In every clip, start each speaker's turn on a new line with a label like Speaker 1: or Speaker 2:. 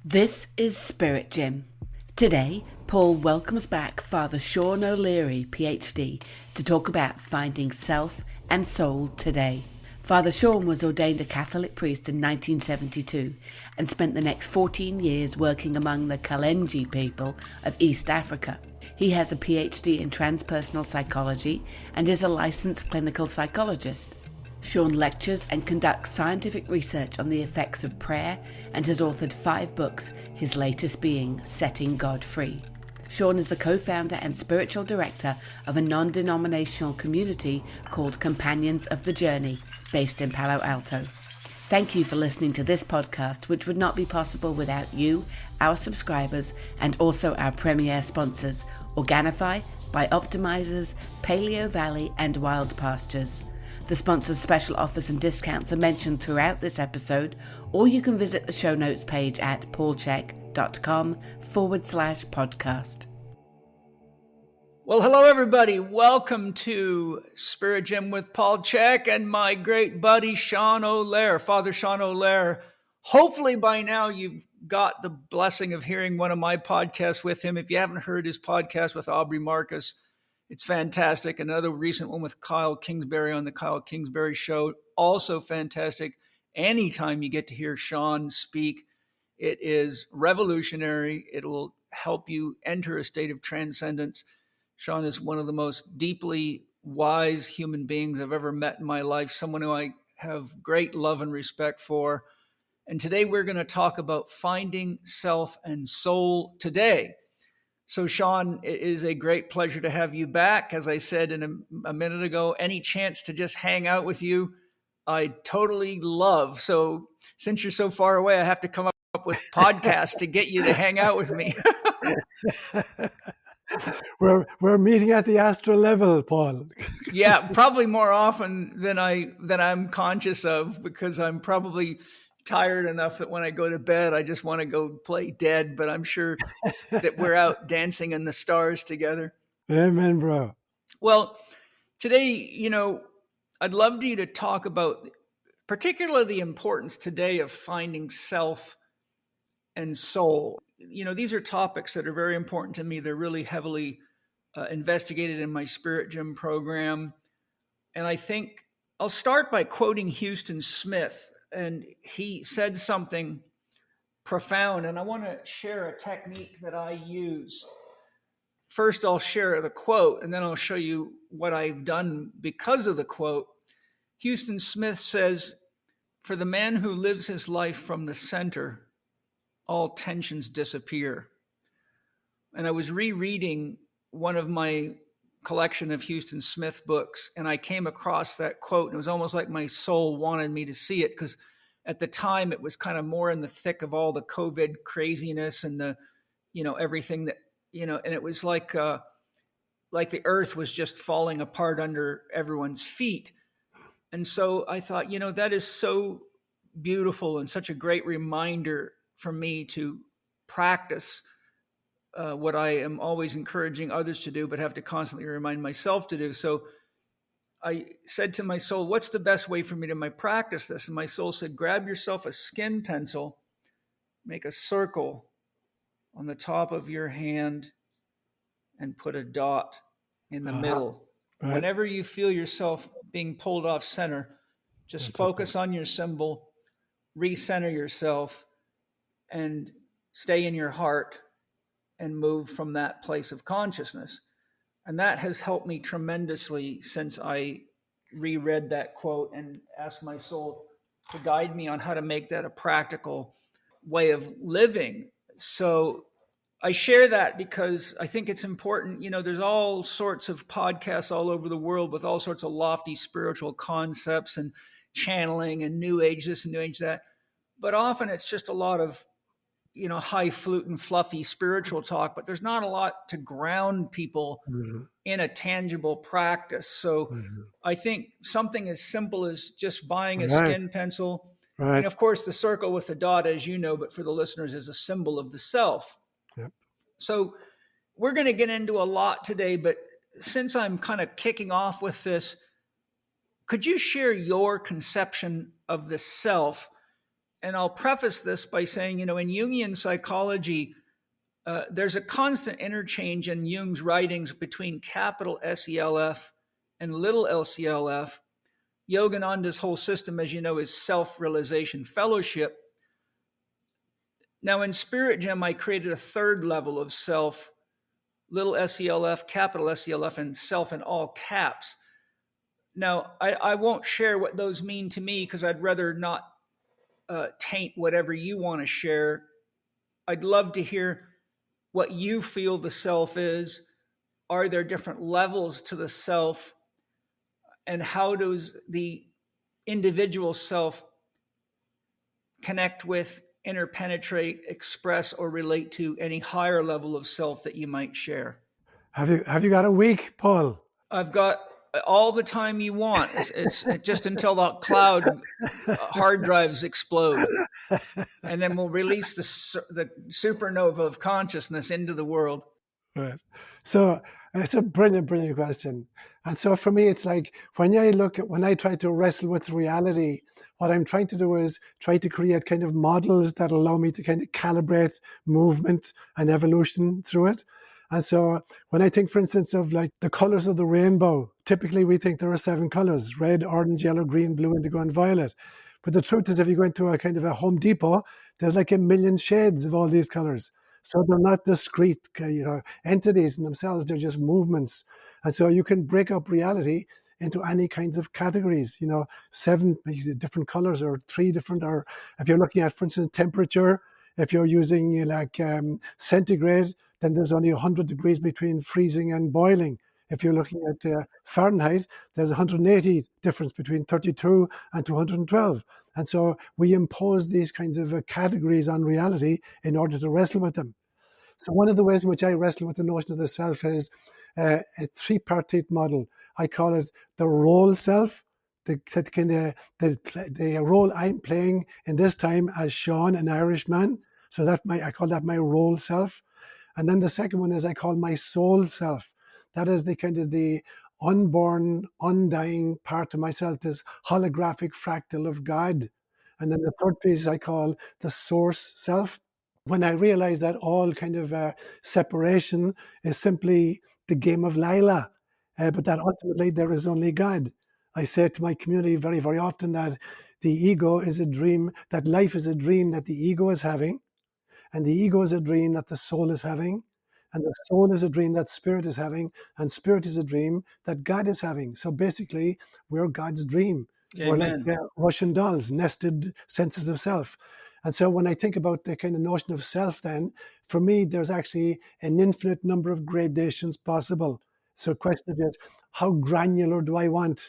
Speaker 1: This is Spirit Gym. Today, Paul welcomes back Father Sean O'Leary, PhD, to talk about finding self and soul today. Father Sean was ordained a Catholic priest in 1972 and spent the next 14 years working among the Kalenjin people of East Africa. He has a PhD in transpersonal psychology and is a licensed clinical psychologist. Sean lectures and conducts scientific research on the effects of prayer and has authored 5 books, his latest being Setting God Free. Sean is the co-founder and spiritual director of a non-denominational community called Companions of the Journey, based in Palo Alto. Thank you for listening to this podcast, which would not be possible without you, our subscribers, and also our premier sponsors, Organifi, Bioptimizers, Paleo Valley, and Wild Pastures. The sponsors' special offers and discounts are mentioned throughout this episode, or you can visit the show notes page at paulchek.com/podcast.
Speaker 2: Well, hello, everybody. Welcome to Spirit Gym with Paul Chek and my great buddy, Sean O'Leary, Father Sean O'Leary. Hopefully by now you've got the blessing of hearing one of my podcasts with him. If you haven't heard his podcast with Aubrey Marcus, it's fantastic. Another recent one with Kyle Kingsbury on the Kyle Kingsbury Show, also fantastic. Anytime you get to hear Sean speak, it is revolutionary. It will help you enter a state of transcendence. Sean is one of the most deeply wise human beings I've ever met in my life, someone who I have great love and respect for. And today we're going to talk about finding self and soul today. So, Sean, it is a great pleasure to have you back. As I said a minute ago, any chance to just hang out with you, I totally love. So since you're so far away, I have to come up with podcasts to get you to hang out with me.
Speaker 3: We're meeting at the astral level, Paul.
Speaker 2: Yeah, probably more often than I'm conscious of, because I'm probably tired enough that when I go to bed, I just want to go play dead. But I'm sure that we're out dancing in the stars together.
Speaker 3: Amen, bro.
Speaker 2: Well, today, I'd love you to talk about particularly the importance today of finding self and soul. These are topics that are very important to me. They're really heavily investigated in my Spirit Gym program. And I think I'll start by quoting Huston Smith. And he said something profound, and I want to share a technique that I use. First, I'll share the quote, and then I'll show you what I've done because of the quote. Huston Smith says, "For the man who lives his life from the center, all tensions disappear." And I was rereading one of my collection of Huston Smith books, and I came across that quote, and it was almost like my soul wanted me to see it, because at the time it was kind of more in the thick of all the COVID craziness and the, everything that, and it was like the earth was just falling apart under everyone's feet. And so I thought, that is so beautiful and such a great reminder for me to practice what I am always encouraging others to do, but have to constantly remind myself to do. So I said to my soul, what's the best way for me to practice this? And my soul said, grab yourself a skin pencil, make a circle on the top of your hand, and put a dot in the middle. Right. Whenever you feel yourself being pulled off center, just focus on your symbol, recenter yourself, and stay in your heart and move from that place of consciousness. And that has helped me tremendously since I reread that quote and asked my soul to guide me on how to make that a practical way of living. So I share that because I think it's important. There's all sorts of podcasts all over the world with all sorts of lofty spiritual concepts and channeling and new age this and new age that. But often it's just a lot of highfalutin, fluffy spiritual talk, but there's not a lot to ground people in a tangible practice. So I think something as simple as just buying a skin pencil, and of course the circle with the dot, as you know, but for the listeners, is a symbol of the self. Yep. So we're going to get into a lot today, but since I'm kind of kicking off with this, could you share your conception of the self And I'll preface this by saying, in Jungian psychology, there's a constant interchange in Jung's writings between capital SELF and little LCLF. Yogananda's whole system, as you know, is self-realization fellowship. Now, in Spirit Gem, I created a third level of self, little SELF, capital SELF, and self in all caps. Now, I won't share what those mean to me because I'd rather not taint whatever you want to share. I'd love to hear what you feel the self is. Are there different levels to the self? And how does the individual self connect with, interpenetrate, express, or relate to any higher level of self that you might share?
Speaker 3: Have you got a week, Paul?
Speaker 2: I've got all the time you want. It's just until the cloud hard drives explode, and then we'll release the supernova of consciousness into the world.
Speaker 3: Right. So it's a brilliant question. And so for me, it's like when I try to wrestle with reality, what I'm trying to do is try to create kind of models that allow me to kind of calibrate movement and evolution through it. And so when I think, for instance, of like the colors of the rainbow, typically we think there are 7 colors: red, orange, yellow, green, blue, indigo, and violet. But the truth is, if you go into a kind of a Home Depot, there's like a million shades of all these colors. So they're not discrete, entities in themselves. They're just movements. And so you can break up reality into any kinds of categories, 7 different colors or 3 different, or if you're looking at, for instance, temperature, if you're using centigrade, then there's only 100 degrees between freezing and boiling. If you're looking at Fahrenheit, there's 180 difference between 32 and 212. And so we impose these kinds of categories on reality in order to wrestle with them. So one of the ways in which I wrestle with the notion of the self is a 3-partite model. I call it the role self, the role I'm playing in this time as Sean, an Irishman. So I call that my role self. And then the second one is I call my soul self. That is the kind of the unborn, undying part of myself, this holographic fractal of God. And then the third piece I call the source self. When I realize that all kind of separation is simply the game of Lila, but that ultimately there is only God. I say to my community very, very often that the ego is a dream, that life is a dream that the ego is having, and the ego is a dream that the soul is having, and the soul is a dream that spirit is having, and spirit is a dream that God is having. So basically, we're God's dream.
Speaker 2: Amen.
Speaker 3: We're like Russian dolls, nested senses of self. And so when I think about the kind of notion of self, then for me, there's actually an infinite number of gradations possible. So the question is, how granular do I want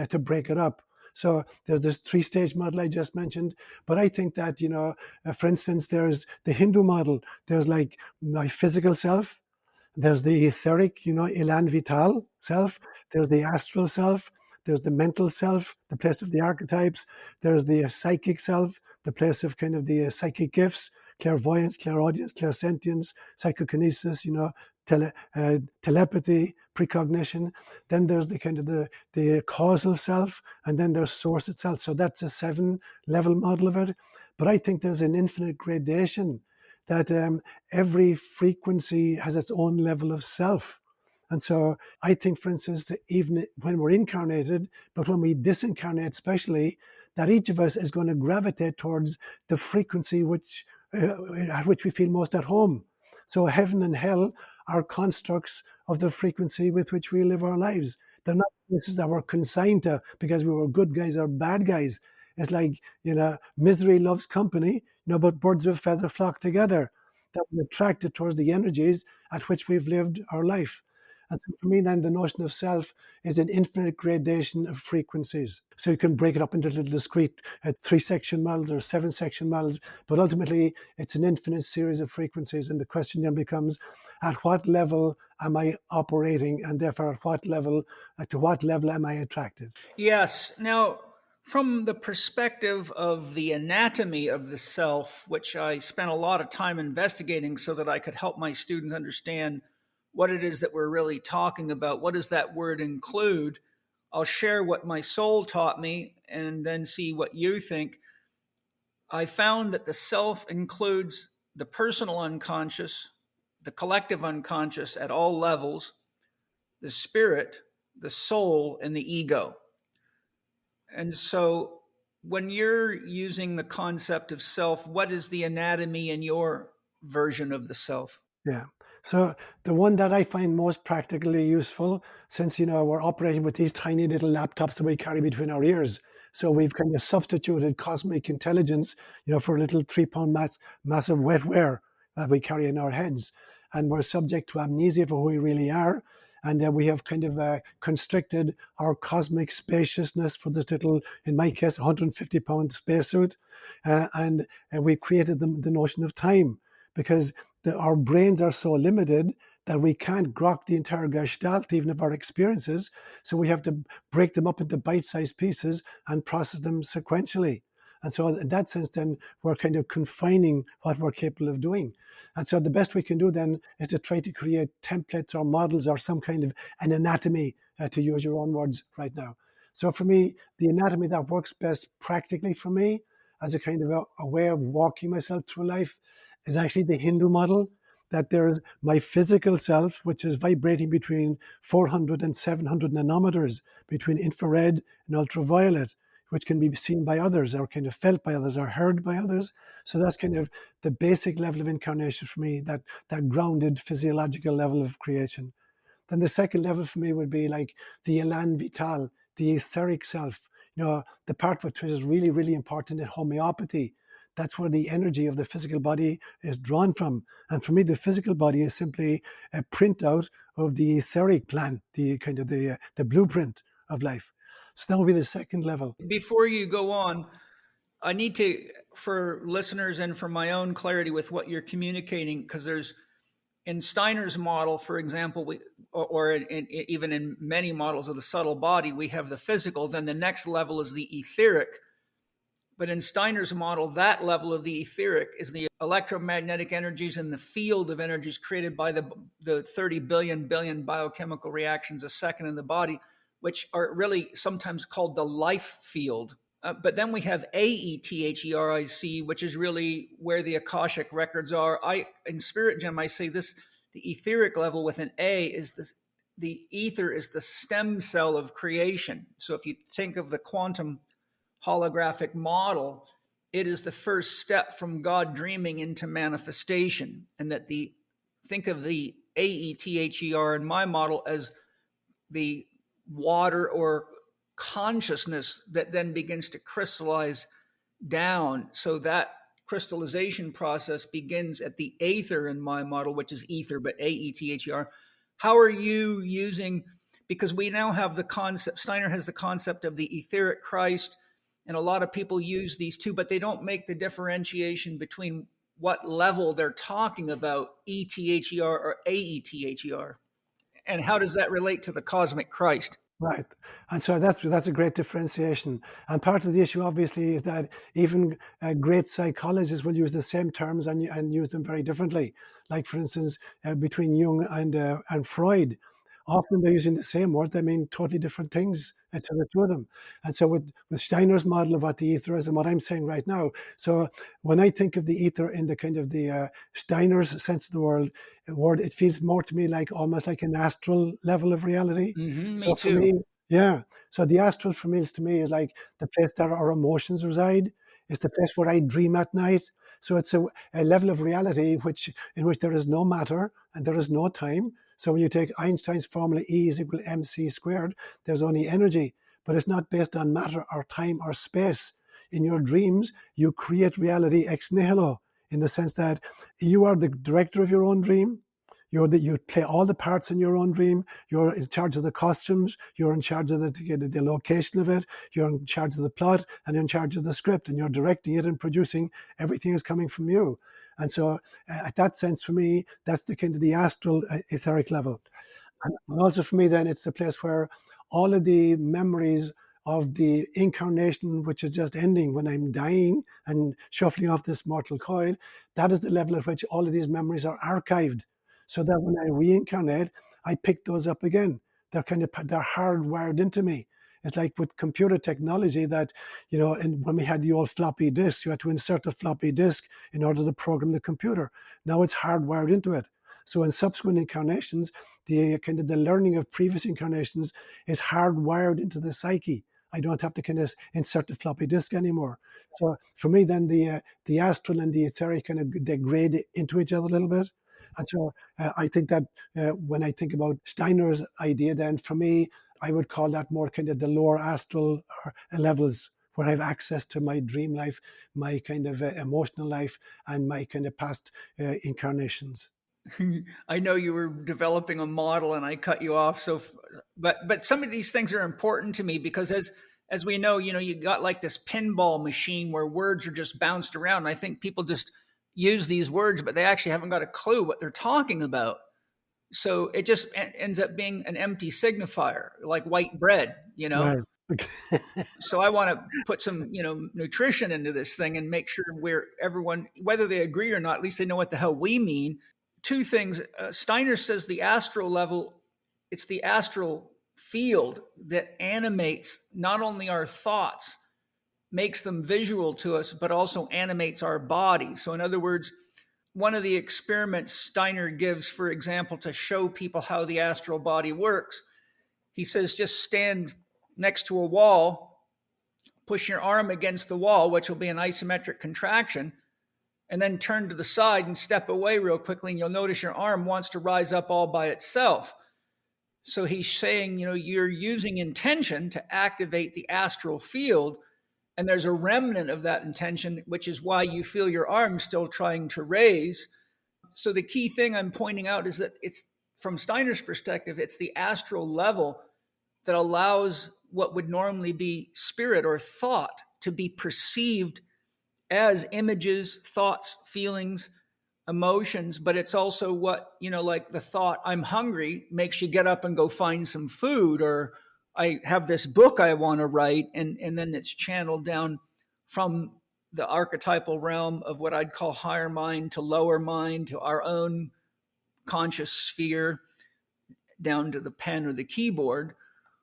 Speaker 3: to break it up? So there's this 3-stage model I just mentioned, but I think that, for instance, there's the Hindu model. There's like my physical self. There's the etheric, elan vital self. There's the astral self. There's the mental self, the place of the archetypes. There's the psychic self, the place of kind of the psychic gifts, clairvoyance, clairaudience, clairsentience, psychokinesis, telepathy, precognition. Then there's the kind of the causal self, and then there's source itself. So that's a 7-level model of it. But I think there's an infinite gradation, that every frequency has its own level of self. And so I think, for instance, that even when we're incarnated, but when we disincarnate especially, that each of us is going to gravitate towards the frequency at which we feel most at home. So heaven and hell are constructs of the frequency with which we live our lives. They're not places that we're consigned to because we were good guys or bad guys. It's like, misery loves company, but birds of a feather flock together. That we're attracted towards the energies at which we've lived our life. And so for me, then, the notion of self is an infinite gradation of frequencies. So you can break it up into little discrete 3-section models or 7-section models, but ultimately it's an infinite series of frequencies. And the question then becomes, at what level am I operating? And therefore, to what level am I attracted?
Speaker 2: Yes. Now, from the perspective of the anatomy of the self, which I spent a lot of time investigating so that I could help my students understand what it is that we're really talking about. What does that word include? I'll share what my soul taught me and then see what you think. I found that the self includes the personal unconscious, the collective unconscious at all levels, the spirit, the soul, and the ego. And so when you're using the concept of self, what is the anatomy in your version of the self?
Speaker 3: Yeah. So the one that I find most practically useful, since we're operating with these tiny little laptops that we carry between our ears, so we've kind of substituted cosmic intelligence, for a little 3-pound massive wetware that we carry in our heads, and we're subject to amnesia for who we really are. And we have kind of constricted our cosmic spaciousness for this little, in my case, 150-pound spacesuit, and we've created the notion of time, because our brains are so limited that we can't grok the entire gestalt, even of our experiences. So we have to break them up into bite-sized pieces and process them sequentially. And so in that sense, then we're kind of confining what we're capable of doing. And so the best we can do then is to try to create templates or models or some kind of an anatomy, to use your own words right now. So for me, the anatomy that works best practically for me as a kind of a way of walking myself through life is actually the Hindu model, that there is my physical self, which is vibrating between 400 and 700 nanometers, between infrared and ultraviolet, which can be seen by others or kind of felt by others or heard by others. So that's kind of the basic level of incarnation for me, that grounded physiological level of creation. Then the second level for me would be like the elan vital, the etheric self, the part which is really, really important in homeopathy. That's where the energy of the physical body is drawn from. And for me, the physical body is simply a printout of the etheric plan, the kind of the blueprint of life. So that would be the second level.
Speaker 2: Before you go on, I need to, for listeners and for my own clarity with what you're communicating, because there's, in Steiner's model, for example, even in many models of the subtle body, we have the physical, then the next level is the etheric. But in Steiner's model, that level of the etheric is the electromagnetic energies and the field of energies created by the 30 billion biochemical reactions a second in the body, which are really sometimes called the life field. But then we have AETHERIC, which is really where the Akashic records are. In Spirit Gem, I say this: the etheric level with an A is this. The ether is the stem cell of creation. So if you think of the quantum holographic model, it is the first step from God dreaming into manifestation. And that think of the AETHER in my model as the water or consciousness that then begins to crystallize down. So that crystallization process begins at the aether in my model, which is ether, but AETHER. How are you using, because we now have the concept, Steiner has the concept of the etheric Christ, and a lot of people use these two, but they don't make the differentiation between what level they're talking about, ETHER or AETHER. And how does that relate to the cosmic Christ?
Speaker 3: Right. And so that's a great differentiation. And part of the issue, obviously, is that even great psychologists will use the same terms and use them very differently. Like, for instance, between Jung and Freud, often they're using the same word. They mean totally different things to the two of them. And so with Steiner's model of what the ether is and what I'm saying right now, so when I think of the ether in the kind of the Steiner's sense of the word, it feels more to me like almost like an astral level of reality.
Speaker 2: Mm-hmm,
Speaker 3: So
Speaker 2: me
Speaker 3: for
Speaker 2: too.
Speaker 3: me, yeah. So the astral for me is like the place that our emotions reside. It's the place where I dream at night. So it's a level of reality in which there is no matter and there is no time. So when you take Einstein's formula, E is equal to mc squared, there's only energy, but it's not based on matter or time or space. In your dreams, you create reality ex nihilo, in the sense that you are the director of your own dream. You play all the parts in your own dream. You're in charge of the costumes. You're in charge of the location of it. You're in charge of the plot, and you're in charge of the script, and you're directing it and producing. Everything is coming from you. And so, at that sense, for me, that's the kind of the astral etheric level. And also for me, then, it's the place where all of the memories of the incarnation, which is just ending when I'm dying and shuffling off this mortal coil, that is the level at which all of these memories are archived, so that when I reincarnate, I pick those up again. They're hardwired into me. It's like with computer technology that, and when we had the old floppy disks, you had to insert a floppy disk in order to program the computer. Now it's hardwired into it. So in subsequent incarnations, the kind of the learning of previous incarnations is hardwired into the psyche. I don't have to kind of insert the floppy disk anymore. So for me, then the astral and the etheric kind of they grade into each other a little bit. And so I think that when I think about Steiner's idea, then for me, I would call that more kind of the lower astral levels, where I have access to my dream life, my kind of emotional life, and my kind of past incarnations.
Speaker 2: I know you were developing a model and I cut you off. But some of these things are important to me because as we know, you got like this pinball machine where words are just bounced around. And I think people just use these words, but they actually haven't got a clue what they're talking about. So it just ends up being an empty signifier, like white bread,
Speaker 3: Right.
Speaker 2: So I want to put some, nutrition into this thing and make sure everyone, whether they agree or not, at least they know what the hell we mean. Two things. Steiner says the astral level, it's the astral field that animates not only our thoughts, makes them visual to us, but also animates our body. So in other words, one of the experiments Steiner gives, for example, to show people how the astral body works, he says just stand next to a wall, push your arm against the wall, which will be an isometric contraction, and then turn to the side and step away real quickly, and you'll notice your arm wants to rise up all by itself. So he's saying, you're using intention to activate the astral field, and there's a remnant of that intention, which is why you feel your arm still trying to raise. So the key thing I'm pointing out is that it's, from Steiner's perspective, it's the astral level that allows what would normally be spirit or thought to be perceived as images, thoughts, feelings, emotions, but it's also what, like the thought, I'm hungry, makes you get up and go find some food, or I have this book I want to write, and then it's channeled down from the archetypal realm of what I'd call higher mind to lower mind to our own conscious sphere down to the pen or the keyboard.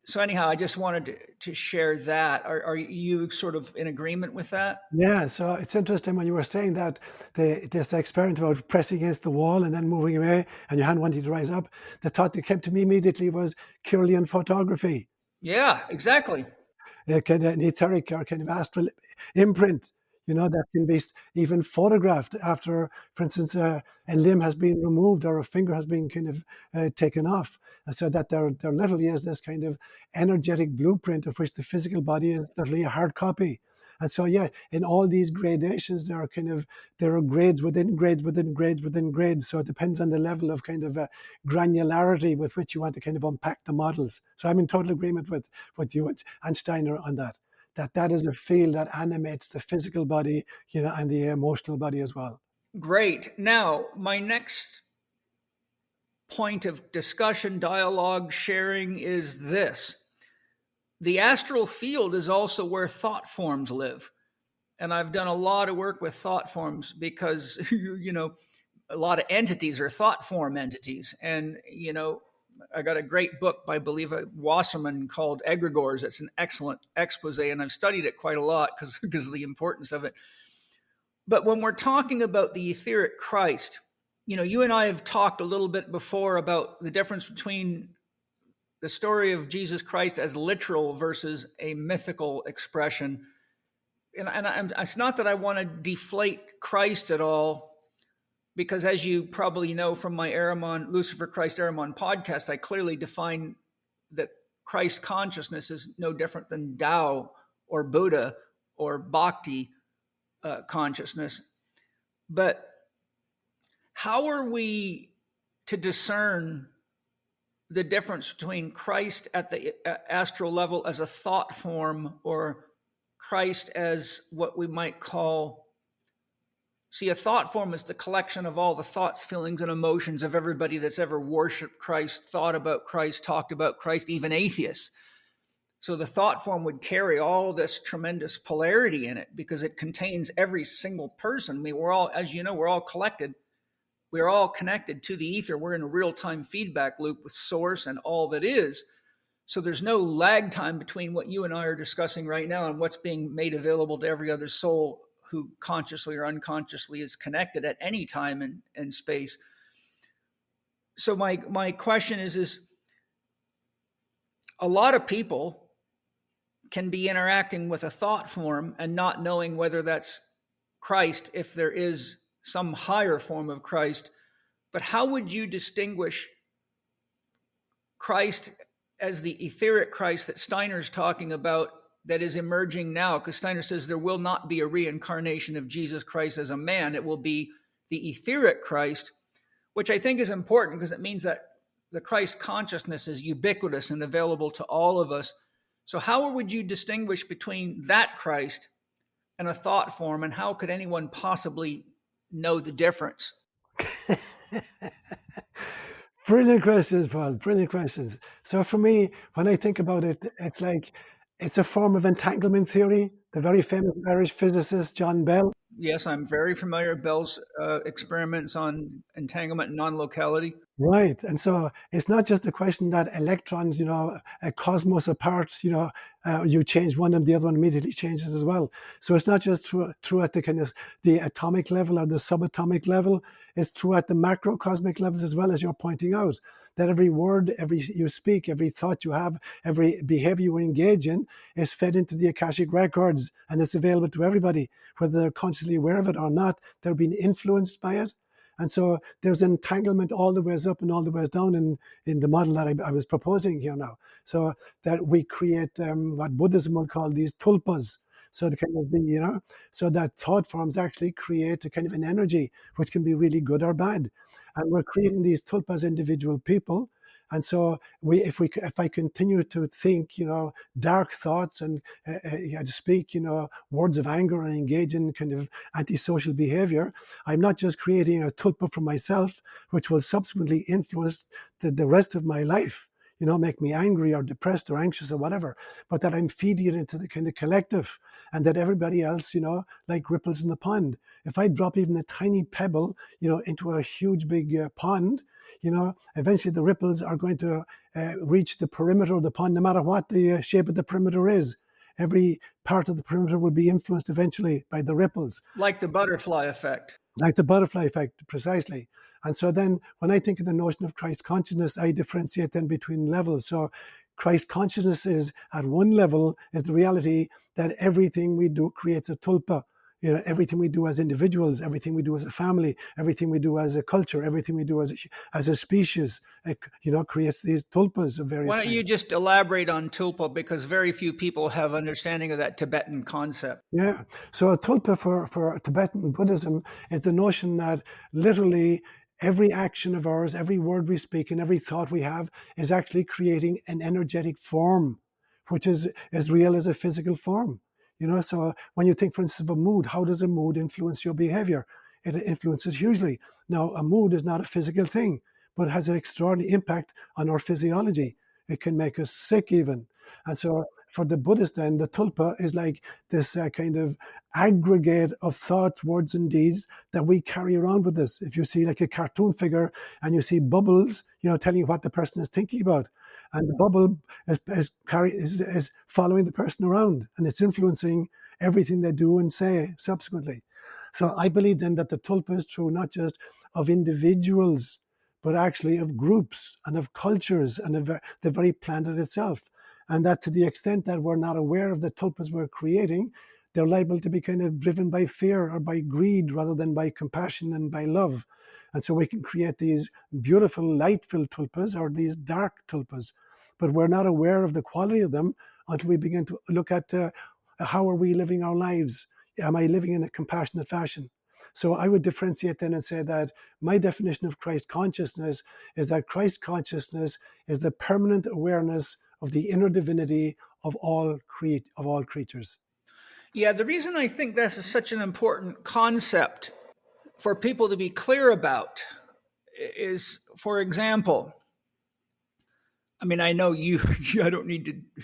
Speaker 2: So anyhow, I just wanted to share that. Are you sort of in agreement with that?
Speaker 3: Yeah, so it's interesting when you were saying that this experiment about pressing against the wall and then moving away and your hand wanting to rise up, the thought that came to me immediately was Kirlian photography.
Speaker 2: Yeah, exactly.
Speaker 3: Kind of an etheric or kind of astral imprint, that can be even photographed after, for instance, a limb has been removed or a finger has been kind of taken off. And so that there literally is this kind of energetic blueprint of which the physical body is literally a hard copy. And so, yeah, in all these gradations, there are grades within grades within grades within grades. So it depends on the level of kind of granularity with which you want to kind of unpack the models. So I'm in total agreement with you and Steiner on that. That is a field that animates the physical body, and the emotional body as well.
Speaker 2: Great. Now, my next point of discussion, dialogue, sharing is this. The astral field is also where thought forms live. And I've done a lot of work with thought forms because, a lot of entities are thought form entities. And, I got a great book by, I believe, Wasserman called Egregores. It's an excellent expose, and I've studied it quite a lot because of the importance of it. But when we're talking about the etheric Christ, you and I have talked a little bit before about the difference between the story of Jesus Christ as literal versus a mythical expression. And it's not that I want to deflate Christ at all, because as you probably know from my Lucifer Christ Ahriman podcast, I clearly define that Christ consciousness is no different than Tao or Buddha or Bhakti consciousness. But how are we to discern the difference between Christ at the astral level as a thought form or Christ as what we might call, a thought form is the collection of all the thoughts, feelings, and emotions of everybody that's ever worshiped Christ, thought about Christ, talked about Christ, even atheists. So the thought form would carry all this tremendous polarity in it because it contains every single person. I mean, we're all, as you know, we're all collected. We're all connected to the ether. We're in a real-time feedback loop with source and all that is. So there's no lag time between what you and I are discussing right now and what's being made available to every other soul who consciously or unconsciously is connected at any time and space. So my question is a lot of people can be interacting with a thought form and not knowing whether that's Christ, if there is some higher form of Christ. But how would you distinguish Christ as the etheric Christ that Steiner's talking about that is emerging now? Because Steiner says there will not be a reincarnation of Jesus Christ as a man. It will be the etheric Christ, which I think is important because it means that the Christ consciousness is ubiquitous and available to all of us. So how would you distinguish between that Christ and a thought form, and how could anyone possibly know the difference?
Speaker 3: Brilliant questions, Paul. Brilliant questions. So for me, when I think about it, it's like it's a form of entanglement theory. The very famous Irish physicist John Bell.
Speaker 2: Yes, I'm very familiar with Bell's experiments on entanglement and non-locality.
Speaker 3: Right. And so it's not just a question that electrons, a cosmos apart, you change one and the other one immediately changes as well. So it's not just true at the kind of the atomic level or the subatomic level. It's true at the macrocosmic levels as well, as you're pointing out, that every word, every you speak, every thought you have, every behavior you engage in is fed into the Akashic records, and it's available to everybody, whether they're consciously aware of it or not. They're being influenced by it. And so there's entanglement all the ways up and all the ways down in the model that I was proposing here now. So that we create what Buddhism will call these tulpas. So the kind of so that thought forms actually create a kind of an energy which can be really good or bad. And we're creating these tulpas, individual people. And so if I continue to think, dark thoughts and speak, words of anger and engage in kind of antisocial behavior, I'm not just creating a tulpa for myself, which will subsequently influence the rest of my life, make me angry or depressed or anxious or whatever, but that I'm feeding it into the kind of collective, and that everybody else, like ripples in the pond. If I drop even a tiny pebble, into a huge big pond, eventually the ripples are going to reach the perimeter of the pond, no matter what the shape of the perimeter is. Every part of the perimeter will be influenced eventually by the ripples.
Speaker 2: Like the butterfly effect.
Speaker 3: Like the butterfly effect, precisely. And so then when I think of the notion of Christ consciousness, I differentiate then between levels. So Christ consciousness is at one level is the reality that everything we do creates a tulpa. Everything we do as individuals, everything we do as a family, everything we do as a culture, everything we do as a species, creates these tulpas of various
Speaker 2: Why don't
Speaker 3: kinds.
Speaker 2: you just elaborate on tulpa, because very few people have understanding of that Tibetan concept.
Speaker 3: Yeah. So a tulpa for Tibetan Buddhism is the notion that literally every action of ours, every word we speak, and every thought we have is actually creating an energetic form, which is as real as a physical form. So when you think, for instance, of a mood, how does a mood influence your behavior? It influences hugely. Now, a mood is not a physical thing, but it has an extraordinary impact on our physiology. It can make us sick even. And so for the Buddhist, then, the tulpa is like this kind of aggregate of thoughts, words, and deeds that we carry around with us. If you see like a cartoon figure and you see bubbles, telling you what the person is thinking about, and the bubble is following the person around, and it's influencing everything they do and say subsequently. So I believe then that the tulpa is true not just of individuals, but actually of groups and of cultures and of the very planet itself. And that to the extent that we're not aware of the tulpas we're creating, they're liable to be kind of driven by fear or by greed rather than by compassion and by love. And so we can create these beautiful light-filled tulpas or these dark tulpas, but we're not aware of the quality of them until we begin to look at how are we living our lives? Am I living in a compassionate fashion? So I would differentiate then and say that my definition of Christ consciousness is that Christ consciousness is the permanent awareness of the inner divinity of all creatures.
Speaker 2: Yeah, the reason I think this is such an important concept for people to be clear about is, for example, I mean, I know I don't need to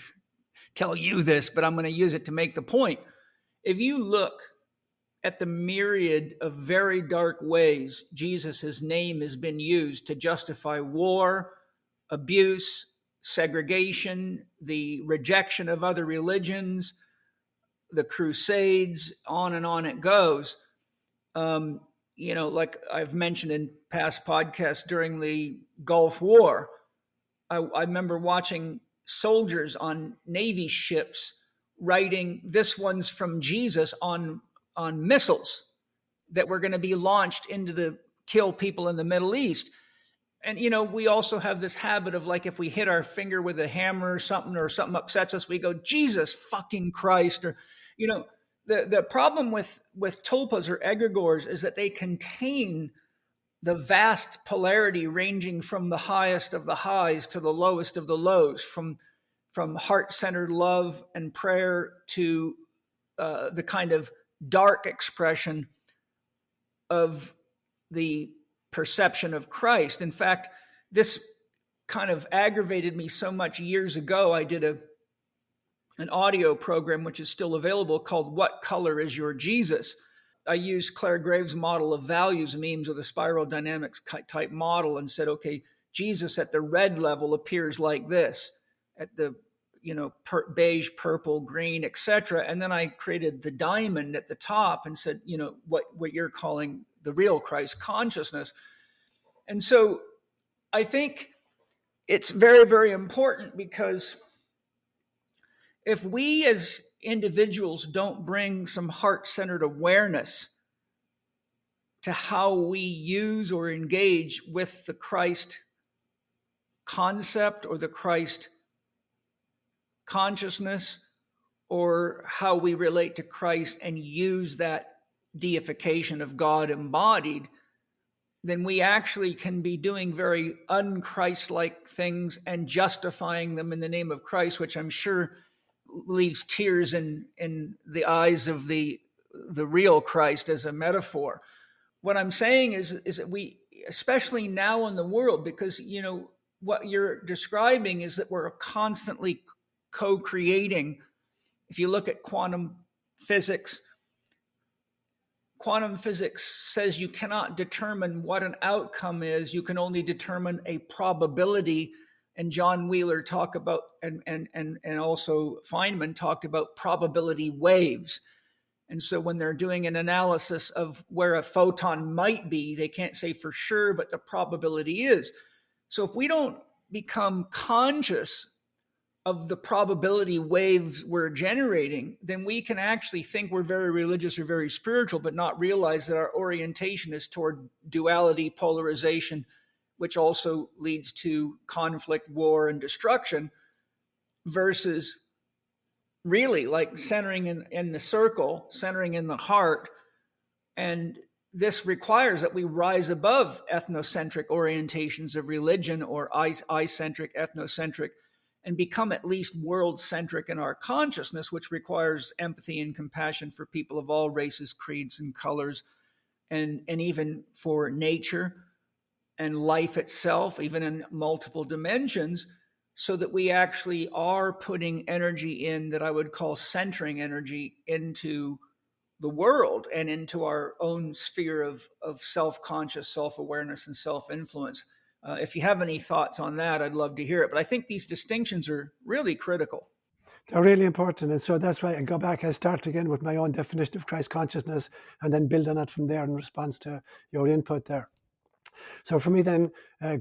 Speaker 2: tell you this, but I'm going to use it to make the point. If you look at the myriad of very dark ways Jesus' name has been used to justify war, abuse, segregation, the rejection of other religions, the Crusades, on and on it goes. Like I've mentioned in past podcasts, during the Gulf War, I remember watching soldiers on Navy ships writing, "This one's from Jesus," on missiles that were going to be launched into the kill people in the Middle East. And, we also have this habit of, like, if we hit our finger with a hammer or something upsets us, we go, "Jesus fucking Christ," or, the problem with tulpas or egregores is that they contain the vast polarity ranging from the highest of the highs to the lowest of the lows, from heart-centered love and prayer to the kind of dark expression of the perception of Christ. In fact, this kind of aggravated me so much years ago. I did an audio program, which is still available, called "What Color is Your Jesus?" I used Claire Graves' model of values memes with a spiral dynamics type model and said, okay, Jesus at the red level appears like this, at the beige, purple, green, etc. And then I created the diamond at the top and said, what you're calling the real Christ consciousness. And so I think it's very, very important, because if we as individuals don't bring some heart-centered awareness to how we use or engage with the Christ concept or the Christ consciousness, or how we relate to Christ and use that deification of God embodied, then we actually can be doing very un-Christ-like things and justifying them in the name of Christ, which I'm sure leaves tears in the eyes of the real Christ as a metaphor. What I'm saying is that we, especially now in the world, because what you're describing is that we're constantly co-creating. If you look at quantum physics says you cannot determine what an outcome is. You can only determine a probability. And John Wheeler talked about, and also Feynman talked about probability waves. And so when they're doing an analysis of where a photon might be, they can't say for sure, but the probability is. So if we don't become conscious of the probability waves we're generating, then we can actually think we're very religious or very spiritual, but not realize that our orientation is toward duality, polarization, which also leads to conflict, war, and destruction, versus really like centering in the circle, centering in the heart. And this requires that we rise above ethnocentric orientations of religion, or I-centric, ethnocentric, and become at least world-centric in our consciousness, which requires empathy and compassion for people of all races, creeds, and colors, and even for nature and life itself, even in multiple dimensions, so that we actually are putting energy in that I would call centering energy into the world and into our own sphere of self-conscious self-awareness and self-influence. If you have any thoughts on that, I'd love to hear it. But I think these distinctions are really critical.
Speaker 3: They're really important. And so that's why I go back, I start again with my own definition of Christ consciousness and then build on it from there in response to your input there. So for me then,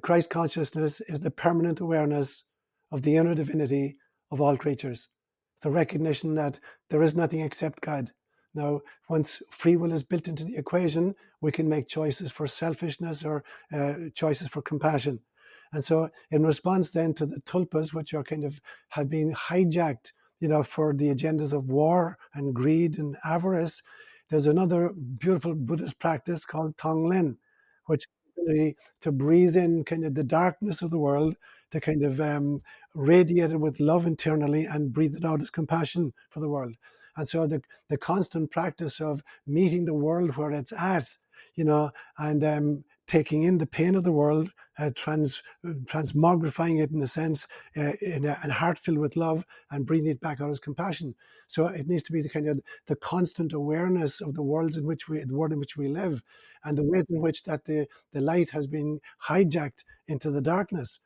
Speaker 3: Christ consciousness is the permanent awareness of the inner divinity of all creatures. It's the recognition that there is nothing except God. Now, once free will is built into the equation, we can make choices for selfishness or choices for compassion. And so in response then to the tulpas, which are kind of have been hijacked, for the agendas of war and greed and avarice, there's another beautiful Buddhist practice called Tonglen, which is the ability to breathe in kind of the darkness of the world, to kind of radiate it with love internally and breathe it out as compassion for the world. And so the constant practice of meeting the world where it's at, and taking in the pain of the world, transmogrifying it in a sense, in a heart filled with love, and bringing it back out as compassion. So it needs to be the kind of the constant awareness of the world in which we live, and the ways in which that the light has been hijacked into the darkness.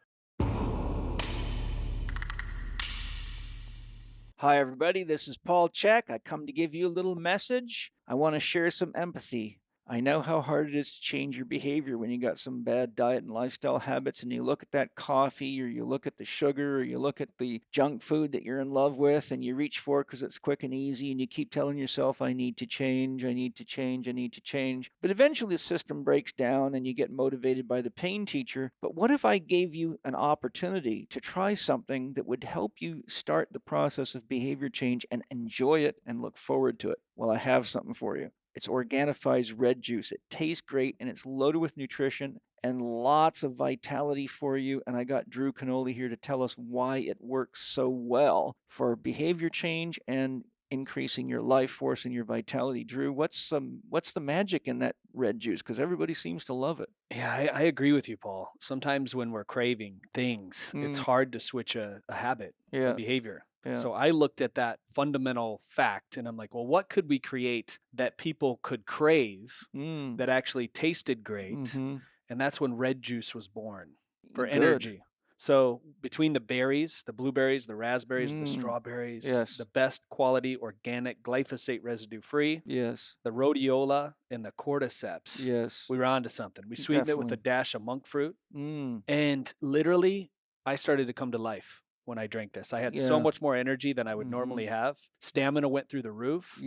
Speaker 4: Hi, everybody. This is Paul Chek. I come to give you a little message. I want to share some empathy. I know how hard it is to change your behavior when you got some bad diet and lifestyle habits and you look at that coffee or you look at the sugar or you look at the junk food that you're in love with and you reach for it because it's quick and easy and you keep telling yourself, I need to change, I need to change, I need to change. But eventually the system breaks down and you get motivated by the pain teacher. But what if I gave you an opportunity to try something that would help you start the process of behavior change and enjoy it and look forward to it? Well, I have something for you. It's Organifi's red juice. It tastes great and it's loaded with nutrition and lots of vitality for you. And I got Drew Canoli here to tell us why it works so well for behavior change and increasing your life force and your vitality. Drew, what's the magic in that red juice? Because everybody seems to love it.
Speaker 5: Yeah, I agree with you, Paul. Sometimes when we're craving things, it's hard to switch a habit, a behavior.
Speaker 4: Yeah.
Speaker 5: So I looked at that fundamental fact and I'm like, well, what could we create that people could crave that actually tasted great? And that's when red juice was born for energy. So between the berries, the blueberries, the raspberries, the strawberries, the best quality organic glyphosate residue free, the rhodiola and the cordyceps, we were onto something. We sweetened it with a dash of monk fruit. And literally, I started to come to life when I drank this. I had so much more energy than I would normally have. Stamina went through the roof.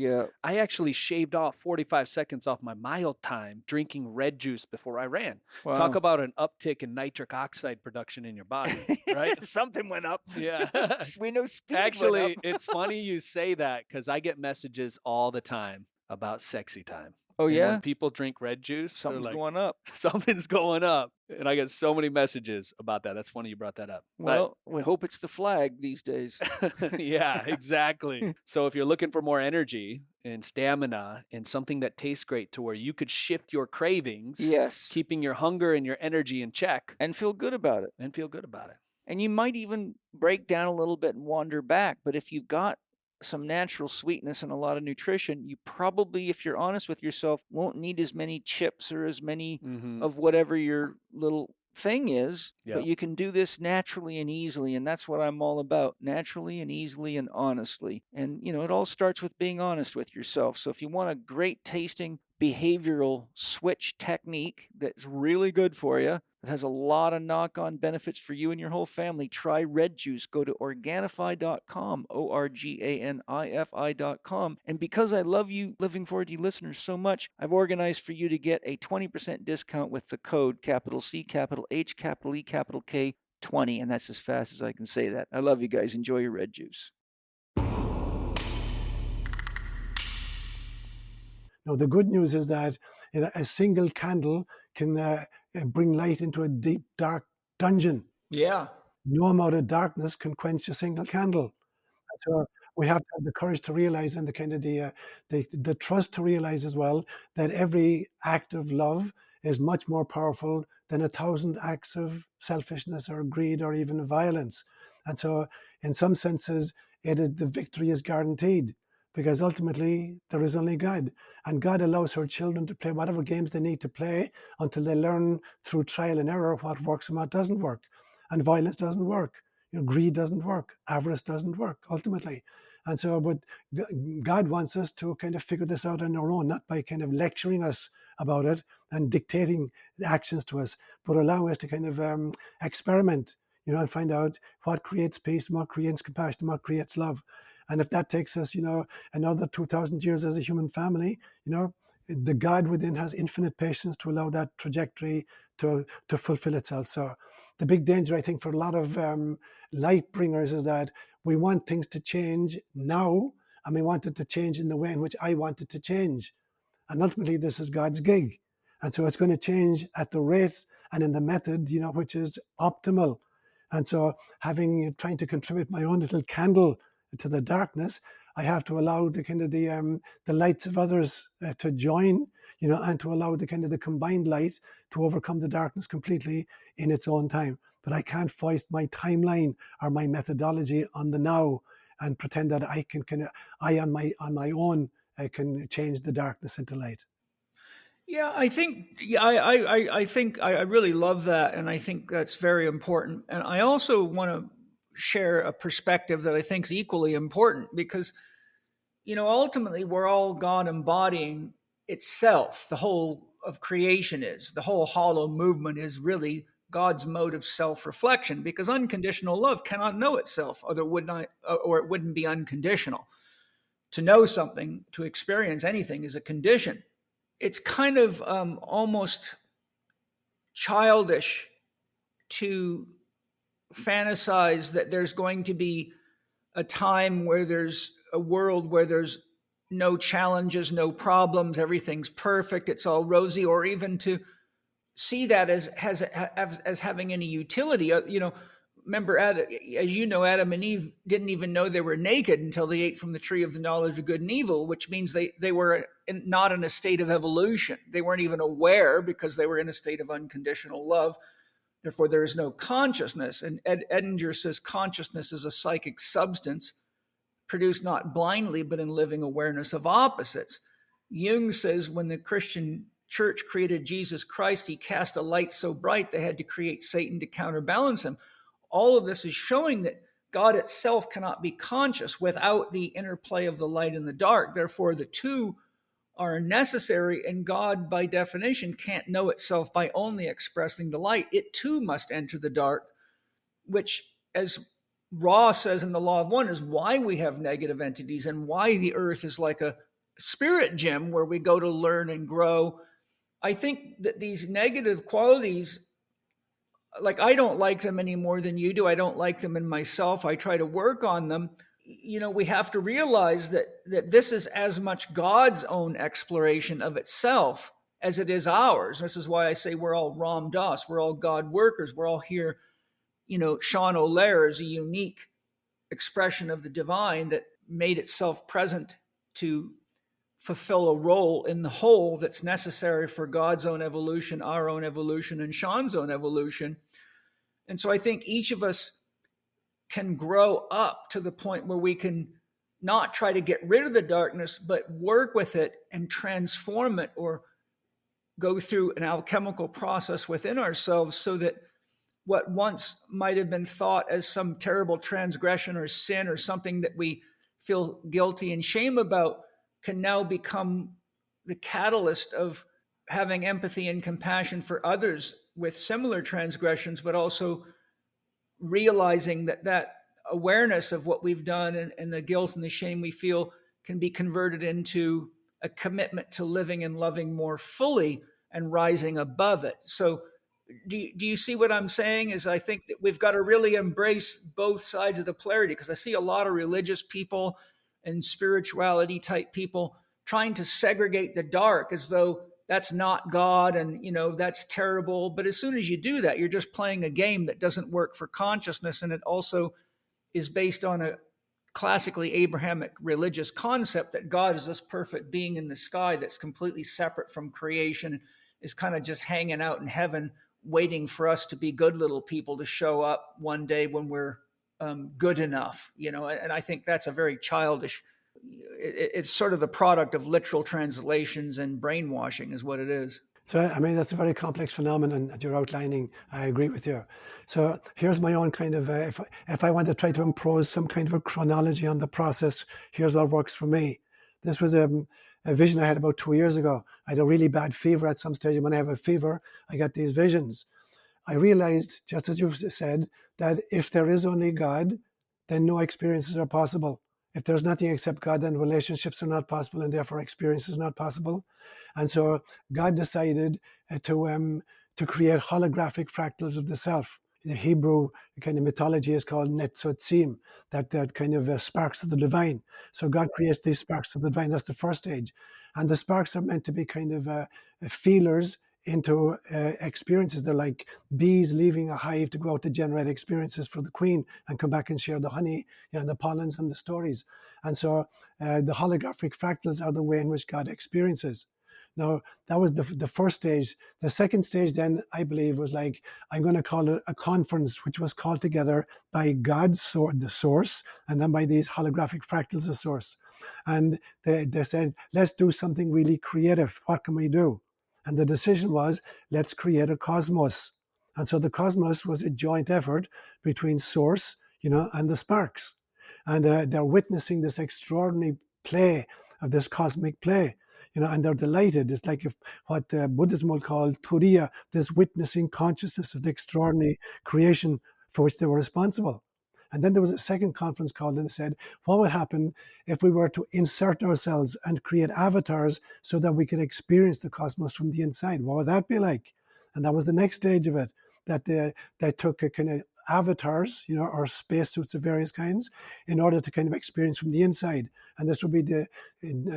Speaker 5: I actually shaved off 45 seconds off my mile time drinking red juice before I ran.
Speaker 4: Wow.
Speaker 5: Talk about an uptick in nitric oxide production in your body, right?
Speaker 4: Something went up.
Speaker 5: Yeah.
Speaker 4: We know speed
Speaker 5: Actually,
Speaker 4: went up.
Speaker 5: it's funny you say that because I get messages all the time about sexy time.
Speaker 4: Oh,
Speaker 5: And
Speaker 4: yeah?
Speaker 5: when people drink red juice, they're
Speaker 4: Something's
Speaker 5: like,
Speaker 4: going up.
Speaker 5: something's going up. And I get so many messages about that. That's funny you brought that up.
Speaker 4: Well, we hope it's the flag these days.
Speaker 5: Yeah, exactly. So if you're looking for more energy and stamina and something that tastes great to where you could shift your cravings, keeping your hunger and your energy in check.
Speaker 4: And feel good about it. And you might even break down a little bit and wander back. But if you've got some natural sweetness and a lot of nutrition, you probably, if you're honest with yourself, won't need as many chips or as many of whatever your little thing is. But you can do this naturally and easily, and that's what I'm all about. Naturally and easily and honestly. And, you know, it all starts with being honest with yourself. So if you want a great tasting behavioral switch technique that's really good for you, it has a lot of knock-on benefits for you and your whole family, try red juice. Go to Organifi.com, Organifi.com. And because I love you, Living For You listeners, so much, I've organized for you to get a 20% discount with the code capital C, capital H, capital E, capital K, 20. And that's as fast as I can say that. I love you guys. Enjoy your red juice.
Speaker 3: Now, the good news is that a single candle can bring light into a deep, dark dungeon.
Speaker 2: Yeah.
Speaker 3: No amount of darkness can quench a single candle. So we have to have the courage to realize, and the kind of the trust to realize as well, that every act of love is much more powerful than 1,000 acts of selfishness or greed or even violence. And so, in some senses, the victory is guaranteed. Because ultimately, there is only God. And God allows her children to play whatever games they need to play until they learn through trial and error what works and what doesn't work. And violence doesn't work. Greed doesn't work. Avarice doesn't work, ultimately. And so, but God wants us to kind of figure this out on our own, not by kind of lecturing us about it and dictating the actions to us, but allowing us to kind of experiment, and find out what creates peace, what creates compassion, what creates love. And if that takes us, another 2,000 years as a human family, the God within has infinite patience to allow that trajectory to fulfill itself. So the big danger, I think, for a lot of light bringers is that we want things to change now, and we want it to change in the way in which I want it to change. And ultimately, this is God's gig. And so it's going to change at the rate and in the method, which is optimal. And so trying to contribute my own little candle to the darkness, I have to allow the lights of others to join, and to allow the combined light to overcome the darkness completely in its own time. But I can't foist my timeline or my methodology on the now and pretend that I can on my own I can change the darkness into light.
Speaker 2: Yeah, I think I really love that, and I think that's very important. And I also want to share a perspective that I think is equally important, because, ultimately we're all God embodying itself. The whole of creation is, the whole hollow movement is really God's mode of self-reflection, because unconditional love cannot know itself, or it wouldn't be unconditional. To know something, to experience anything, is a condition. It's kind of almost childish to fantasize that there's going to be a time where there's a world where there's no challenges, no problems, everything's perfect, it's all rosy, or even to see that as having any utility. Remember, as you know, Adam and Eve didn't even know they were naked until they ate from the tree of the knowledge of good and evil, which means they were not in a state of evolution. They weren't even aware, because they were in a state of unconditional love. Therefore, there is no consciousness. And Edinger says consciousness is a psychic substance produced not blindly, but in living awareness of opposites. Jung says when the Christian church created Jesus Christ, he cast a light so bright they had to create Satan to counterbalance him. All of this is showing that God itself cannot be conscious without the interplay of the light and the dark. Therefore, the two are necessary, and God, by definition, can't know itself by only expressing the light. It too must enter the dark, which, as Ra says in the Law of One, is why we have negative entities and why the earth is like a spirit gym where we go to learn and grow. I think that these negative qualities, like, I don't like them any more than you do. I don't like them in myself. I try to work on them. We have to realize that this is as much God's own exploration of itself as it is ours. This is why I say we're all Ram Dass. We're all God workers. We're all here. Sean O'Lear is a unique expression of the divine that made itself present to fulfill a role in the whole that's necessary for God's own evolution, our own evolution, and Sean's own evolution. And so I think each of us can grow up to the point where we can not try to get rid of the darkness, but work with it and transform it, or go through an alchemical process within ourselves, so that what once might have been thought as some terrible transgression or sin or something that we feel guilty and shame about can now become the catalyst of having empathy and compassion for others with similar transgressions, but also realizing that awareness of what we've done and the guilt and the shame we feel can be converted into a commitment to living and loving more fully and rising above it. So do you see what I'm saying? Is I think that we've got to really embrace both sides of the polarity, because I see a lot of religious people and spirituality type people trying to segregate the dark as though that's not God and, that's terrible. But as soon as you do that, you're just playing a game that doesn't work for consciousness. And it also is based on a classically Abrahamic religious concept that God is this perfect being in the sky that's completely separate from creation, is kind of just hanging out in heaven, waiting for us to be good little people to show up one day when we're good enough, and I think that's a very childish, it's sort of the product of literal translations and brainwashing is what it is.
Speaker 3: So, that's a very complex phenomenon that you're outlining. I agree with you. So here's my own kind of, if I want to try to impose some kind of a chronology on the process, here's what works for me. This was a vision I had about 2 years ago. I had a really bad fever at some stage. When I have a fever, I get these visions. I realized, just as you've said, that if there is only God, then no experiences are possible. If there's nothing except God, then relationships are not possible, and therefore experiences are not possible. And so God decided to create holographic fractals of the self. The Hebrew kind of mythology is called netzotzim, that kind of sparks of the divine. So God creates these sparks of the divine. That's the first stage. And the sparks are meant to be kind of feelers into experiences. They're like bees leaving a hive to go out to generate experiences for the queen and come back and share the honey, and the pollens and the stories. And so the holographic fractals are the way in which God experiences. Now, that was the first stage. The second stage then, I believe, was like, I'm going to call it a conference, which was called together by God, the source, and then by these holographic fractals of source. And they said, let's do something really creative. What can we do? And the decision was, let's create a cosmos. And so the cosmos was a joint effort between source, and the sparks. And they're witnessing this extraordinary play of this cosmic play, and they're delighted. It's like what Buddhism will call turiya, this witnessing consciousness of the extraordinary creation for which they were responsible. And then there was a second conference called and said, what would happen if we were to insert ourselves and create avatars so that we could experience the cosmos from the inside? What would that be like? And that was the next stage of it, that they took a kind of avatars, or spacesuits of various kinds, in order to kind of experience from the inside. And this would be the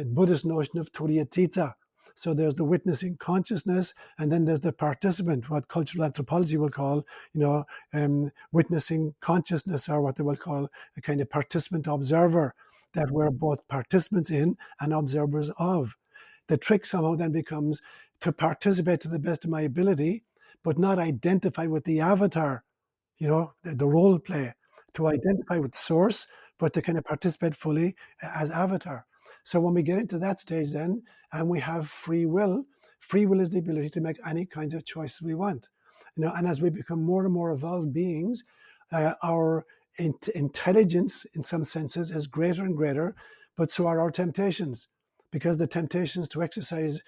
Speaker 3: Buddhist notion of turiyatita. So there's the witnessing consciousness, and then there's the participant, what cultural anthropology will call, witnessing consciousness, or what they will call a kind of participant observer, that we're both participants in and observers of. The trick somehow then becomes to participate to the best of my ability, but not identify with the avatar, the role play, to identify with source, but to kind of participate fully as avatar. So when we get into that stage then, and we have free will is the ability to make any kinds of choices we want. And as we become more and more evolved beings, our intelligence in some senses is greater and greater, but so are our temptations, because the temptations to exercise,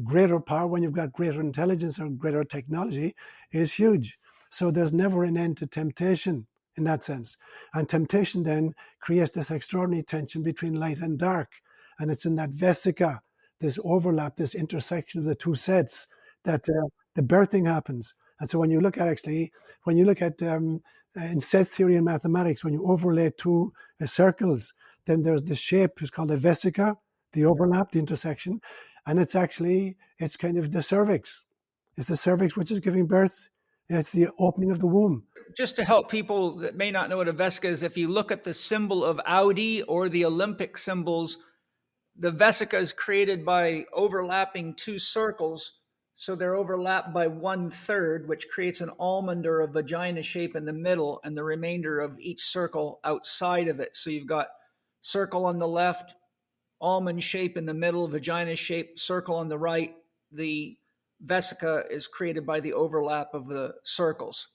Speaker 3: greater power when you've got greater intelligence or greater technology is huge. So there's never an end to temptation in that sense. And temptation then creates this extraordinary tension between light and dark. And it's in that vesica, this overlap, this intersection of the two sets, that the birthing happens. And so when you look at in set theory and mathematics, when you overlay two circles, then there's this shape, it's called a vesica, the overlap, the intersection. And it's kind of the cervix. It's the cervix which is giving birth. It's the opening of the womb.
Speaker 2: Just to help people that may not know what a vesica is, if you look at the symbol of Audi or the Olympic symbols, the vesica is created by overlapping two circles. So they're overlapped by 1/3, which creates an almond or a vagina shape in the middle, and the remainder of each circle outside of it. So you've got circle on the left, almond shape in the middle, vagina shape, circle on the right. The vesica is created by the overlap of the circles,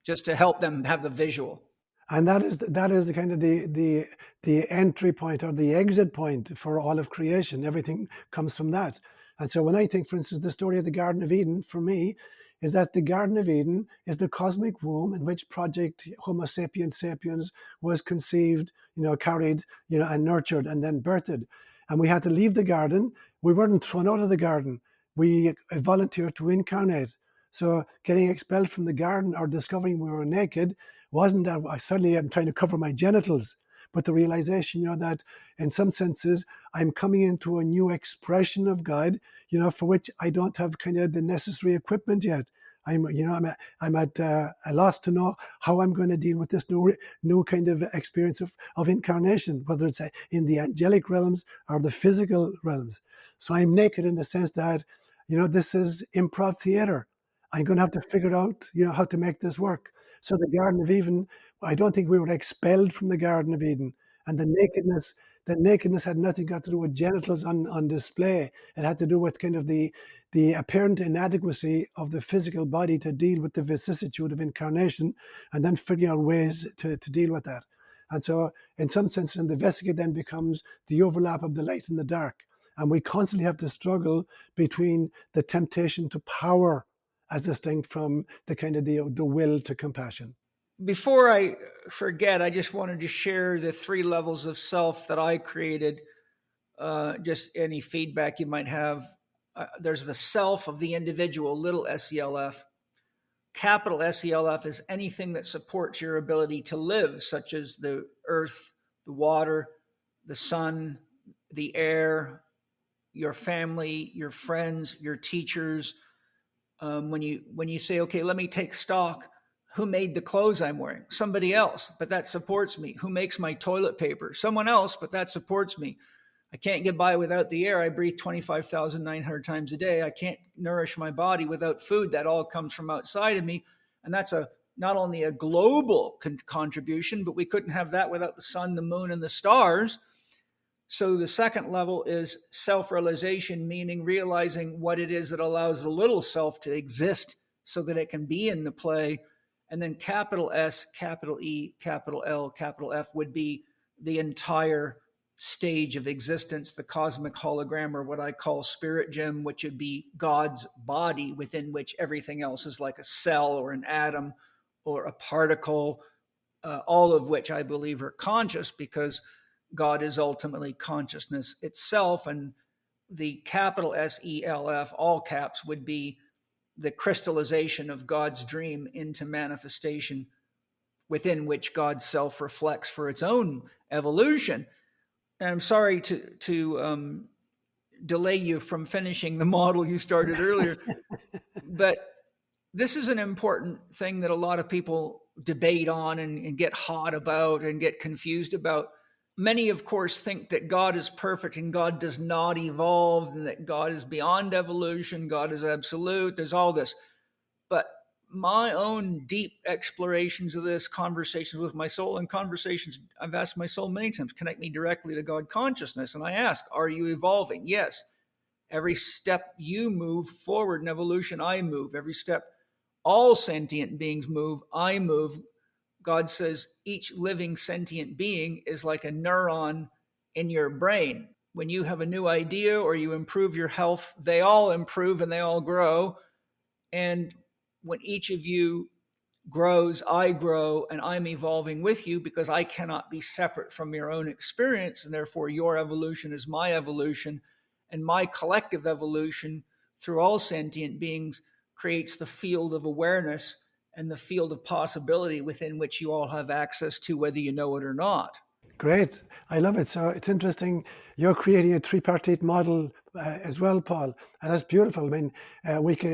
Speaker 2: just to help them have the visual.
Speaker 3: And that is the kind of the entry point or the exit point for all of creation. Everything comes from that. And so when I think, for instance, the story of the Garden of Eden, for me, is that the Garden of Eden is the cosmic womb in which Project Homo sapiens sapiens was conceived, carried, and nurtured and then birthed. And we had to leave the garden. We weren't thrown out of the garden. We volunteered to incarnate. So getting expelled from the garden or discovering we were naked wasn't that suddenly I'm trying to cover my genitals, but the realization, that in some senses I'm coming into a new expression of God, for which I don't have kind of the necessary equipment yet. I'm at a loss to know how I'm going to deal with this new kind of experience of incarnation, whether it's in the angelic realms or the physical realms. So I'm naked in the sense that, this is improv theater. I'm going to have to figure out, how to make this work. So the Garden of Eden, I don't think we were expelled from the Garden of Eden. And the nakedness had nothing got to do with genitals on display. It had to do with kind of the apparent inadequacy of the physical body to deal with the vicissitude of incarnation, and then figuring out ways to deal with that. And so in some sense, the vesica then becomes the overlap of the light and the dark. And we constantly have to struggle between the temptation to power as distinct from the kind of the will to compassion.
Speaker 2: Before I forget, I just wanted to share the 3 levels of self that I created. Just any feedback you might have. There's the self of the individual, little SELF. Capital SELF is anything that supports your ability to live, such as the earth, the water, the sun, the air, your family, your friends, your teachers. When you say, okay, let me take stock, who made the clothes I'm wearing? Somebody else, but that supports me. Who makes my toilet paper? Someone else, but that supports me. I can't get by without the air. I breathe 25,900 times a day. I can't nourish my body without food. That all comes from outside of me. And that's not only a global contribution, but we couldn't have that without the sun, the moon, and the stars. So the second level is self-realization, meaning realizing what it is that allows the little self to exist so that it can be in the play. And then capital S, capital E, capital L, capital F would be the entire stage of existence, the cosmic hologram, or what I call spirit gem, which would be God's body, within which everything else is like a cell or an atom or a particle, all of which I believe are conscious, because God is ultimately consciousness itself. And the capital SELF, all caps, would be the crystallization of God's dream into manifestation, within which God's self reflects for its own evolution. And I'm sorry to delay you from finishing the model you started earlier, but this is an important thing that a lot of people debate on and get hot about and get confused about. Many, of course, think that God is perfect and God does not evolve, and that God is beyond evolution, God is absolute, there's all this. But my own deep explorations of this, conversations with my soul, and conversations I've asked my soul many times, connect me directly to God consciousness. And I ask, are you evolving? Yes. Every step you move forward in evolution, I move. Every step all sentient beings move, I move. God says each living sentient being is like a neuron in your brain. When you have a new idea or you improve your health, they all improve and they all grow. And when each of you grows, I grow, and I'm evolving with you, because I cannot be separate from your own experience. And therefore, your evolution is my evolution, and my collective evolution through all sentient beings creates the field of awareness and the field of possibility within which you all have access to, whether you know it or not.
Speaker 3: Great. I love it. So it's interesting. You're creating a tripartite model as well, Paul. And that's beautiful. I mean,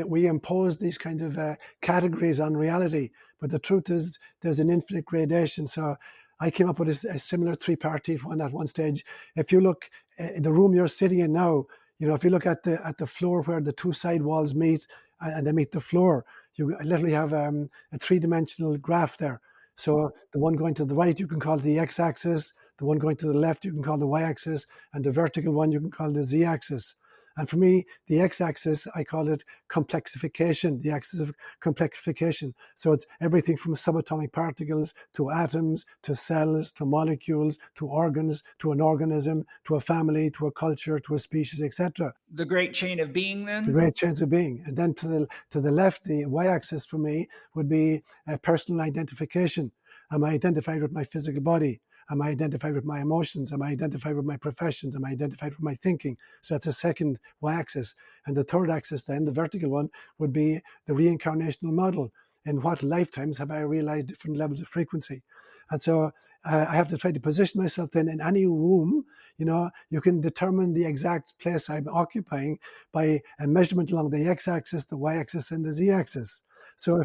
Speaker 3: we impose these kinds of categories on reality, but the truth is there's an infinite gradation. So I came up with a similar tripartite one at one stage. If you look in the room you're sitting in now, if you look at the floor where the two side walls meet and they meet the floor, you literally have a three-dimensional graph there. So the one going to the right, you can call the x-axis. The one going to the left, you can call the y-axis. And the vertical one, you can call the z-axis. And for me, the x-axis, I call it complexification, the axis of complexification. So it's everything from subatomic particles to atoms, to cells, to molecules, to organs, to an organism, to a family, to a culture, to a species, etc.
Speaker 2: The great chain of being, then?
Speaker 3: The great chains of being. And then to the left, the y-axis for me would be personal identification. Am I identified with my physical body? Am I identified with my emotions? Am I identified with my professions? Am I identified with my thinking? So that's a second y-axis. And the third axis then, the vertical one, would be the reincarnational model. In what lifetimes have I realized different levels of frequency? And so I have to try to position myself then in any room. You can determine the exact place I'm occupying by a measurement along the x-axis, the y-axis, and the z-axis. So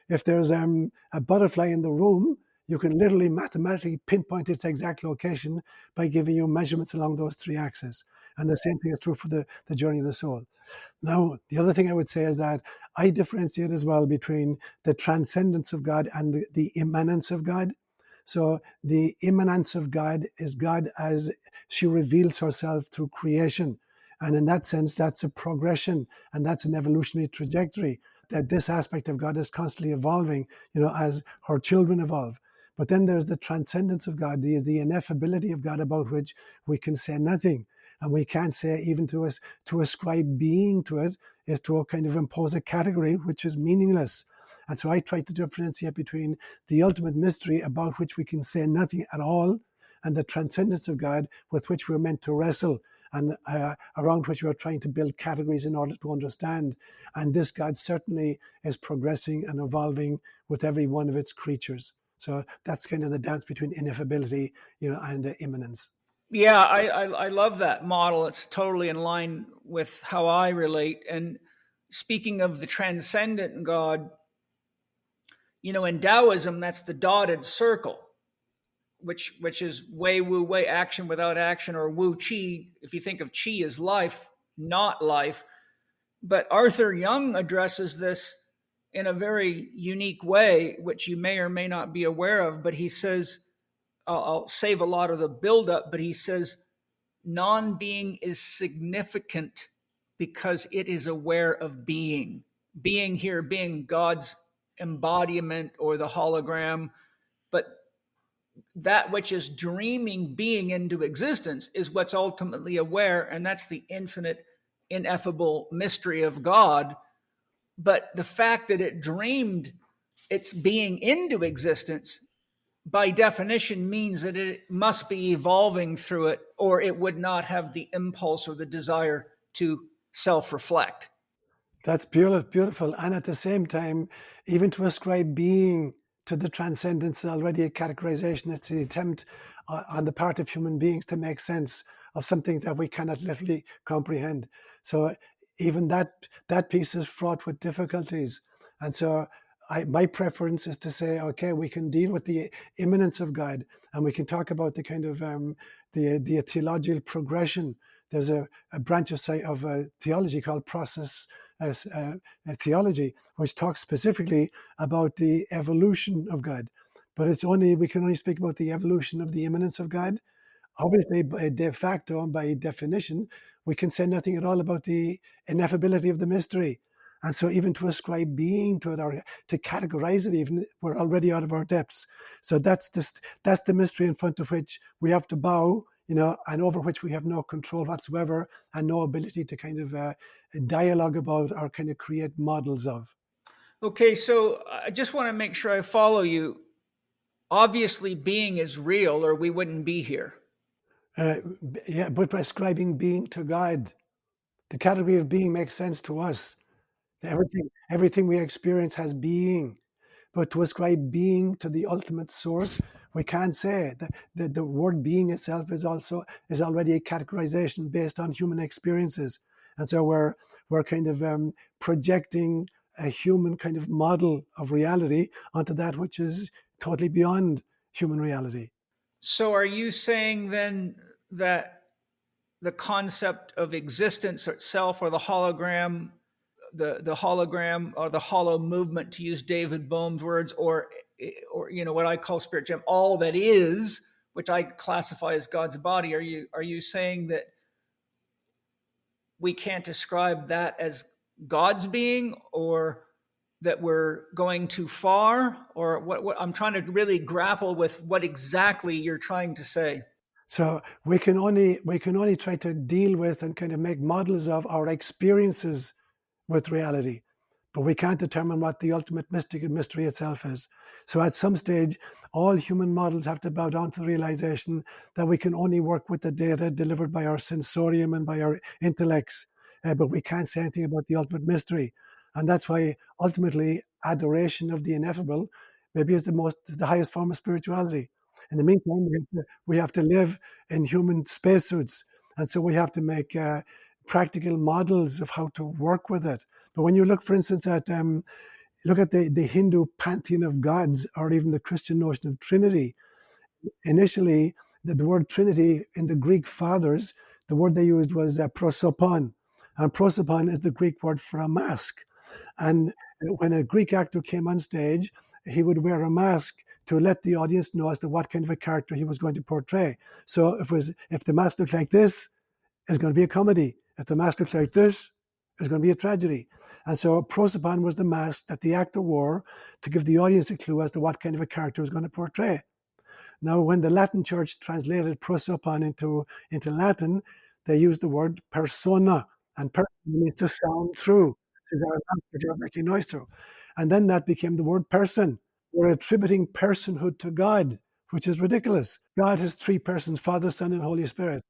Speaker 3: if there's a butterfly in the room, you can literally mathematically pinpoint its exact location by giving you measurements along those three axes. And the same thing is true for the journey of the soul. Now, the other thing I would say is that I differentiate as well between the transcendence of God and the immanence of God. So the immanence of God is God as she reveals herself through creation. And in that sense, that's a progression and that's an evolutionary trajectory, that this aspect of God is constantly evolving, as her children evolve. But then there's the transcendence of God, the ineffability of God, about which we can say nothing. And we can't say, even to ascribe being to it is to kind of impose a category which is meaningless. And so I try to differentiate between the ultimate mystery about which we can say nothing at all, and the transcendence of God with which we're meant to wrestle, and around which we're trying to build categories in order to understand. And this God certainly is progressing and evolving with every one of its creatures. So that's kind of the dance between ineffability, and immanence.
Speaker 2: Yeah, I love that model. It's totally in line with how I relate. And speaking of the transcendent God, in Taoism, that's the dotted circle, which is Wei Wu Wei, action without action, or Wu Qi, if you think of Qi as life, not life. But Arthur Young addresses this in a very unique way, which you may or may not be aware of, but he says, I'll save a lot of the buildup, but he says, non-being is significant because it is aware of being. Being here, being God's embodiment or the hologram, but that which is dreaming being into existence is what's ultimately aware, and that's the infinite, ineffable mystery of God. But the fact that it dreamed its being into existence, by definition, means that it must be evolving through it, or it would not have the impulse or the desire to self-reflect.
Speaker 3: That's beautiful. And at the same time, even to ascribe being to the transcendence is already a categorization. It's the attempt on the part of human beings to make sense of something that we cannot literally comprehend. So even that piece is fraught with difficulties. And so my preference is to say, okay, we can deal with the immanence of God, and we can talk about the kind of the theological progression. There's a branch of theology called process theology, which talks specifically about the evolution of God. But we can only speak about the evolution of the immanence of God. Obviously, by de facto and by definition, we can say nothing at all about the ineffability of the mystery. And so even to ascribe being to it or to categorize it, even, we're already out of our depths. So that's the mystery in front of which we have to bow, and over which we have no control whatsoever and no ability to kind of dialogue about or kind of create models of.
Speaker 2: Okay, so I just want to make sure I follow you. Obviously, being is real, or we wouldn't be here.
Speaker 3: Yeah, but by ascribing being to God, the category of being makes sense to us. Everything we experience has being. But to ascribe being to the ultimate source, we can't say that the word being itself is already a categorization based on human experiences. And so we're kind of projecting a human kind of model of reality onto that which is totally beyond human reality.
Speaker 2: So are you saying then that the concept of existence itself, or the hologram, the hologram or the hollow movement, to use David Bohm's words, or what I call spirit gem, all that is, which I classify as God's body, are you saying that we can't describe that as God's being, or that we're going too far, or what I'm trying to really grapple with what exactly you're trying to say?
Speaker 3: So we can only try to deal with and kind of make models of our experiences with reality, but we can't determine what the ultimate mystery itself is. So at some stage, all human models have to bow down to the realization that we can only work with the data delivered by our sensorium and by our intellects, but we can't say anything about the ultimate mystery. And that's why ultimately adoration of the ineffable maybe is the highest form of spirituality. In the meantime, we have to live in human spacesuits, and so we have to make practical models of how to work with it. But when you look, for instance, at the Hindu pantheon of gods, or even the Christian notion of Trinity, initially the word Trinity in the Greek fathers, the word they used was prosopon, and prosopon is the Greek word for a mask. And when a Greek actor came on stage, he would wear a mask to let the audience know as to what kind of a character he was going to portray. So if the mask looked like this, it's going to be a comedy. If the mask looked like this, it's going to be a tragedy. And so prosopon was the mask that the actor wore to give the audience a clue as to what kind of a character he was going to portray. Now, when the Latin church translated prosopon into Latin, they used the word persona, and persona means to sound through. So you're making noise through. And then that became the word person. We're attributing personhood to God, which is ridiculous. God has three persons, Father, Son, and Holy Spirit.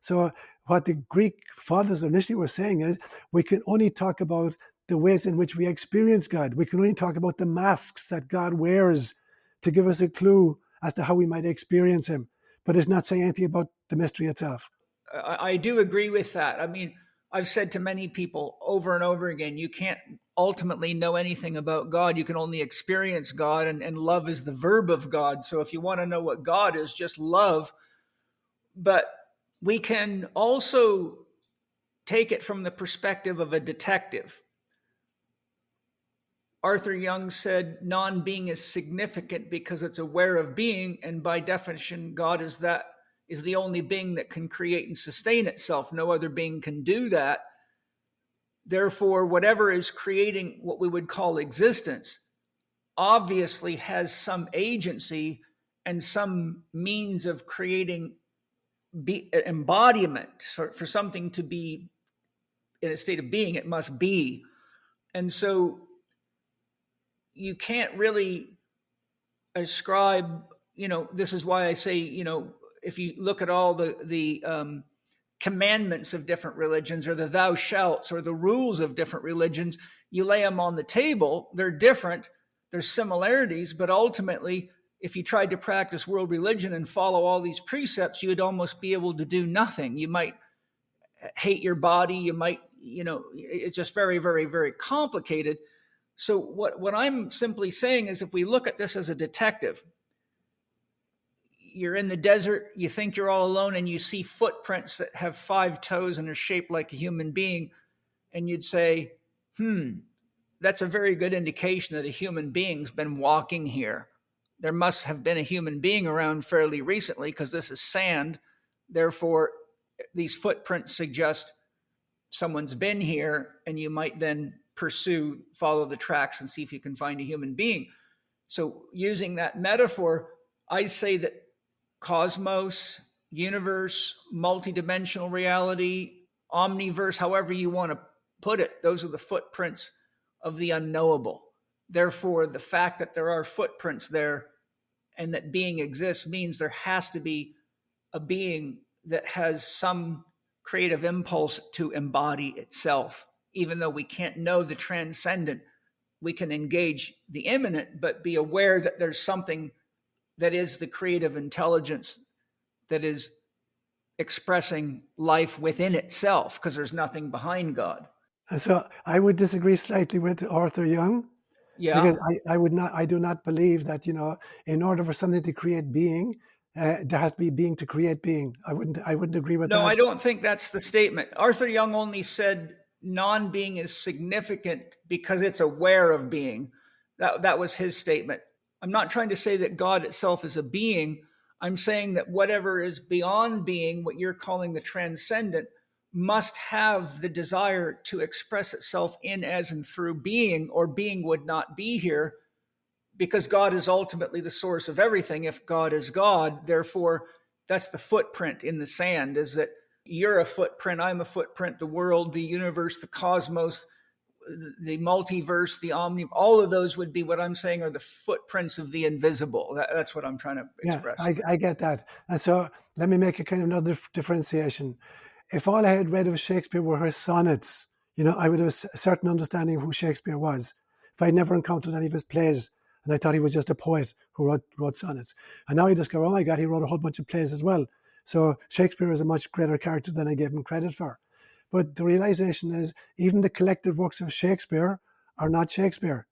Speaker 3: So what the Greek fathers initially were saying is, we can only talk about the ways in which we experience God. We can only talk about the masks that God wears to give us a clue as to how we might experience him. But it's not saying anything about the mystery itself.
Speaker 2: I do agree with that. I mean, I've said to many people over and over again, you can't ultimately know anything about God. You can only experience God, and love is the verb of God. So if you want to know what God is, just love. But we can also take it from the perspective of a detective. Arthur Young said non-being is significant because it's aware of being, and by definition, God is the only being that can create and sustain itself. No other being can do that. Therefore, whatever is creating what we would call existence obviously has some agency and some means of creating embodiment. For something to be in a state of being, it must be. And so you can't really ascribe, this is why I say, if you look at all the commandments of different religions, or the thou shalts, or the rules of different religions, you lay them on the table. They're different. There's similarities, but ultimately, if you tried to practice world religion and follow all these precepts, you would almost be able to do nothing. You might hate your body. You might, it's just very, very, very complicated. So what I'm simply saying is, if we look at this as a detective, you're in the desert, you think you're all alone, and you see footprints that have 5 toes and are shaped like a human being, and you'd say, that's a very good indication that a human being's been walking here. There must have been a human being around fairly recently, because this is sand. Therefore, these footprints suggest someone's been here, and you might then follow the tracks and see if you can find a human being. So using that metaphor, I say that cosmos, universe, multidimensional reality, omniverse, however you want to put it, those are the footprints of the unknowable. Therefore, the fact that there are footprints there and that being exists means there has to be a being that has some creative impulse to embody itself. Even though we can't know the transcendent, we can engage the immanent, but be aware that there's something that is the creative intelligence that is expressing life within itself, because there's nothing behind God.
Speaker 3: And so I would disagree slightly with Arthur Young.
Speaker 2: Yeah.
Speaker 3: Because I do not believe that, in order for something to create being, there has to be being to create being. I wouldn't agree with that.
Speaker 2: No, I don't think that's the statement. Arthur Young only said non-being is significant because it's aware of being. That was his statement. I'm not trying to say that God itself is a being. I'm saying that whatever is beyond being, what you're calling the transcendent, must have the desire to express itself in, as, and through being, or being would not be here, because God is ultimately the source of everything. If God is God, therefore, that's the footprint in the sand, is that you're a footprint, I'm a footprint, the world, the universe, the cosmos, the multiverse, the omni, all of those would be what I'm saying are the footprints of the invisible. That's what I'm trying to express.
Speaker 3: Yeah, I get that. And so let me make a kind of another differentiation. If all I had read of Shakespeare were her sonnets, I would have a certain understanding of who Shakespeare was. If I'd never encountered any of his plays, and I thought he was just a poet who wrote sonnets. And now I discover, oh my God, he wrote a whole bunch of plays as well. So Shakespeare is a much greater character than I gave him credit for. But the realization is, even the collected works of Shakespeare are not Shakespeare,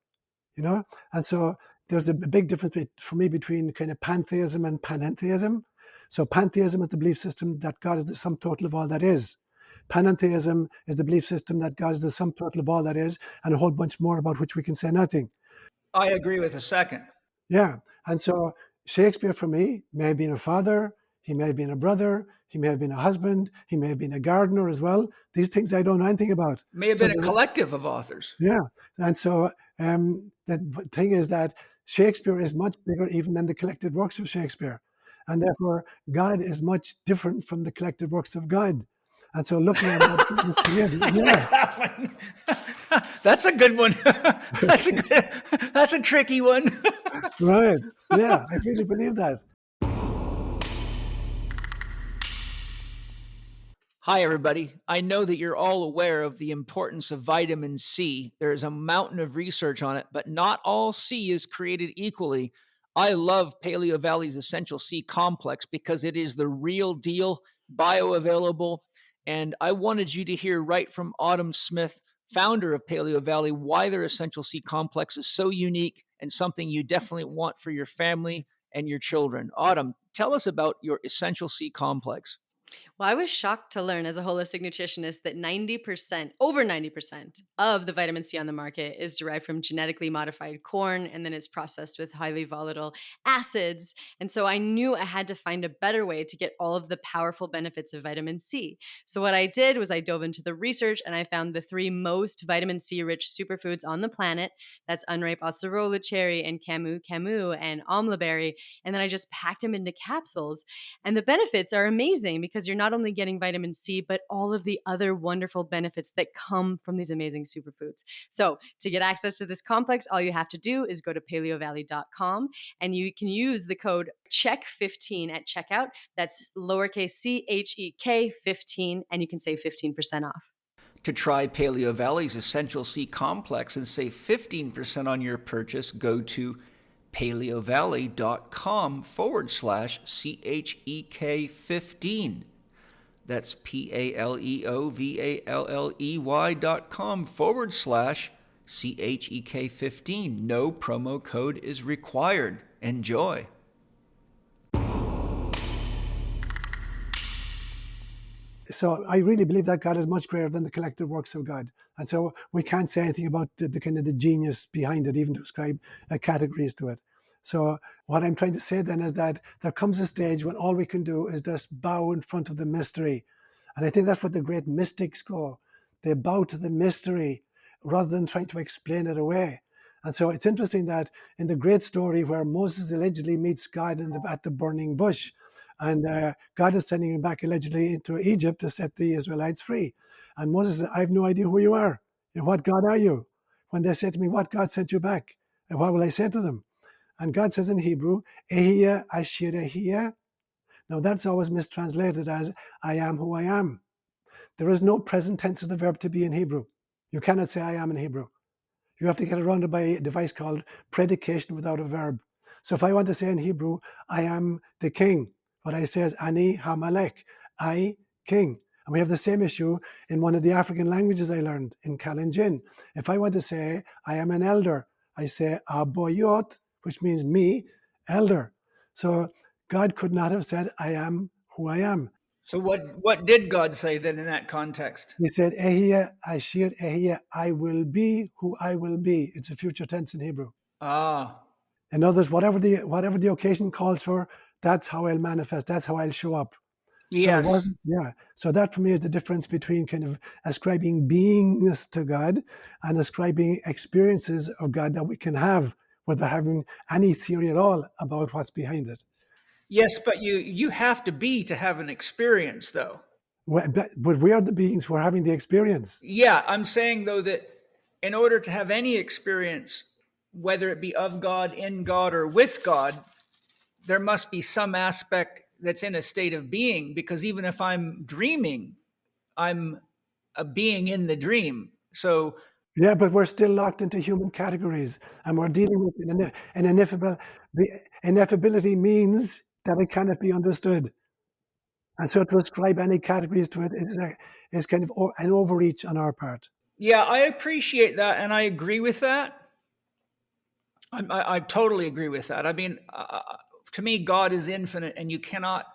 Speaker 3: And so there's a big difference for me between kind of pantheism and panentheism. So pantheism is the belief system that God is the sum total of all that is. Panentheism is the belief system that God is the sum total of all that is, and a whole bunch more about which we can say nothing.
Speaker 2: I agree with the second.
Speaker 3: Yeah. And so Shakespeare, for me, may have been a father, he may have been a brother, he may have been a husband, he may have been a gardener as well. These things I don't know anything about.
Speaker 2: May have been a collective of authors.
Speaker 3: Yeah. And so the thing is that Shakespeare is much bigger even than the collected works of Shakespeare. And therefore, God is much different from the collected works of God. And so looking at that,
Speaker 2: that one. That's a good one. That's a tricky one.
Speaker 3: Right. Yeah, I really believe that.
Speaker 2: Hi, everybody. I know that you're all aware of the importance of vitamin C. There is a mountain of research on it, but not all C is created equally. I love Paleo Valley's Essential C Complex because it is the real deal, bioavailable. And I wanted you to hear right from Huston Smith, founder of Paleo Valley, why their Essential C Complex is so unique and something you definitely want for your family and your children. Huston, tell us about your Essential C Complex.
Speaker 6: Well, I was shocked to learn as a holistic nutritionist that 90%, over 90% of the vitamin C on the market is derived from genetically modified corn, and then it's processed with highly volatile acids. And so I knew I had to find a better way to get all of the powerful benefits of vitamin C. So what I did was I dove into the research and I found the 3 most vitamin C rich superfoods on the planet. That's unripe acerola cherry and camu camu and amla berry. And then I just packed them into capsules. And the benefits are amazing because you're not only getting vitamin C, but all of the other wonderful benefits that come from these amazing superfoods. So to get access to this complex, all you have to do is go to paleovalley.com and you can use the code CHEK15 at checkout. That's lowercase CHEK 15, and you can save 15% off.
Speaker 2: To try Paleo Valley's Essential C Complex and save 15% on your purchase, go to paleovalley.com/CHEK15. That's PALEOVALLEY.com/CHEK15. No promo code is required. Enjoy.
Speaker 3: So I really believe that God is much greater than the collective works of God. And so we can't say anything about the kind of the genius behind it, even to ascribe categories to it. So what I'm trying to say then is that there comes a stage when all we can do is just bow in front of the mystery. And I think that's what the great mystics go. They bow to the mystery rather than trying to explain it away. And so it's interesting that in the great story where Moses allegedly meets God at the burning bush, and God is sending him back allegedly into Egypt to set the Israelites free. And Moses says, I have no idea who you are. What God are you? When they say to me, what God sent you back? And what will I say to them? And God says in Hebrew, Ehiyah Ashir Ehiyah. Now that's always mistranslated as, I am who I am. There is no present tense of the verb to be in Hebrew. You cannot say I am in Hebrew. You have to get around it by a device called predication without a verb. So if I want to say in Hebrew, I am the king, what I say is Ani Hamalek, I king. And we have the same issue in one of the African languages I learned in Kalenjin. If I want to say I am an elder, I say Aboyot, which means me, elder. So God could not have said I am who I am.
Speaker 2: So what did God say then in that context?
Speaker 3: He said, Ehiyah Ashir Ehiyah, I will be who I will be. It's a future tense in Hebrew.
Speaker 2: Ah.
Speaker 3: In others, whatever the occasion calls for, that's how I'll manifest. That's how I'll show up.
Speaker 2: Yes.
Speaker 3: So that for me is the difference between kind of ascribing beingness to God and ascribing experiences of God that we can have without having any theory at all about what's behind it.
Speaker 2: Yes, but you have to be to have an experience, though.
Speaker 3: But we are the beings who are having the experience.
Speaker 2: Yeah, I'm saying, though, that in order to have any experience, whether it be of God, in God, or with God, there must be some aspect that's in a state of being, because even if I'm dreaming, I'm a being in the dream. So
Speaker 3: yeah, but we're still locked into human categories, and we're dealing with an ineffable. Ineffability means that it cannot be understood, and so to ascribe any categories to it is kind of an overreach on our part.
Speaker 2: Yeah, I appreciate that, and I agree with that. I totally agree with that. I mean, to me, God is infinite, and you cannot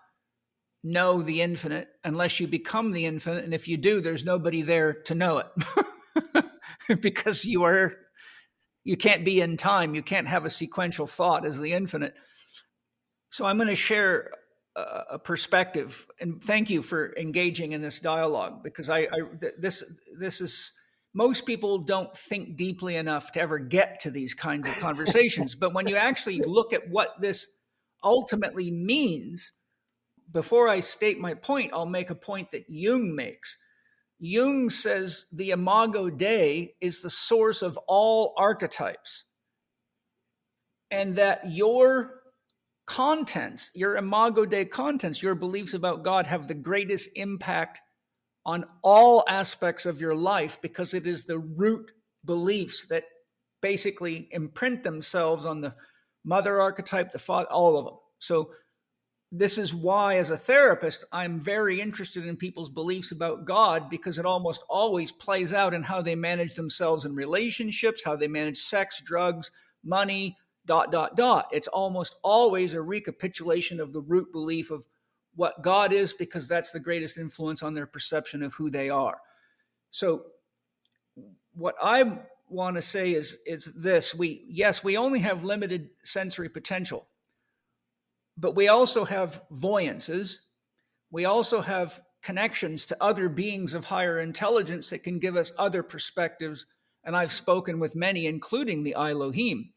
Speaker 2: know the infinite unless you become the infinite. And if you do, there's nobody there to know it because you can't be in time. You can't have a sequential thought as the infinite. So I'm going to share a perspective, and thank you for engaging in this dialogue, because this is, most people don't think deeply enough to ever get to these kinds of conversations. But when you actually look at what this ultimately means, before I state my point, I'll make a point that Jung makes. Jung says the imago Dei is the source of all archetypes, and that your contents, your imago Dei contents, your beliefs about God have the greatest impact on all aspects of your life, because it is the root beliefs that basically imprint themselves on the mother archetype, the father, all of them. So this is why, as a therapist, I'm very interested in people's beliefs about God, because it almost always plays out in how they manage themselves in relationships, how they manage sex, drugs, money, ... It's almost always a recapitulation of the root belief of what God is, because that's the greatest influence on their perception of who they are. So what I want to say is this: we only have limited sensory potential, but we also have voyances. We also have connections to other beings of higher intelligence that can give us other perspectives. And I've spoken with many, including the Elohim,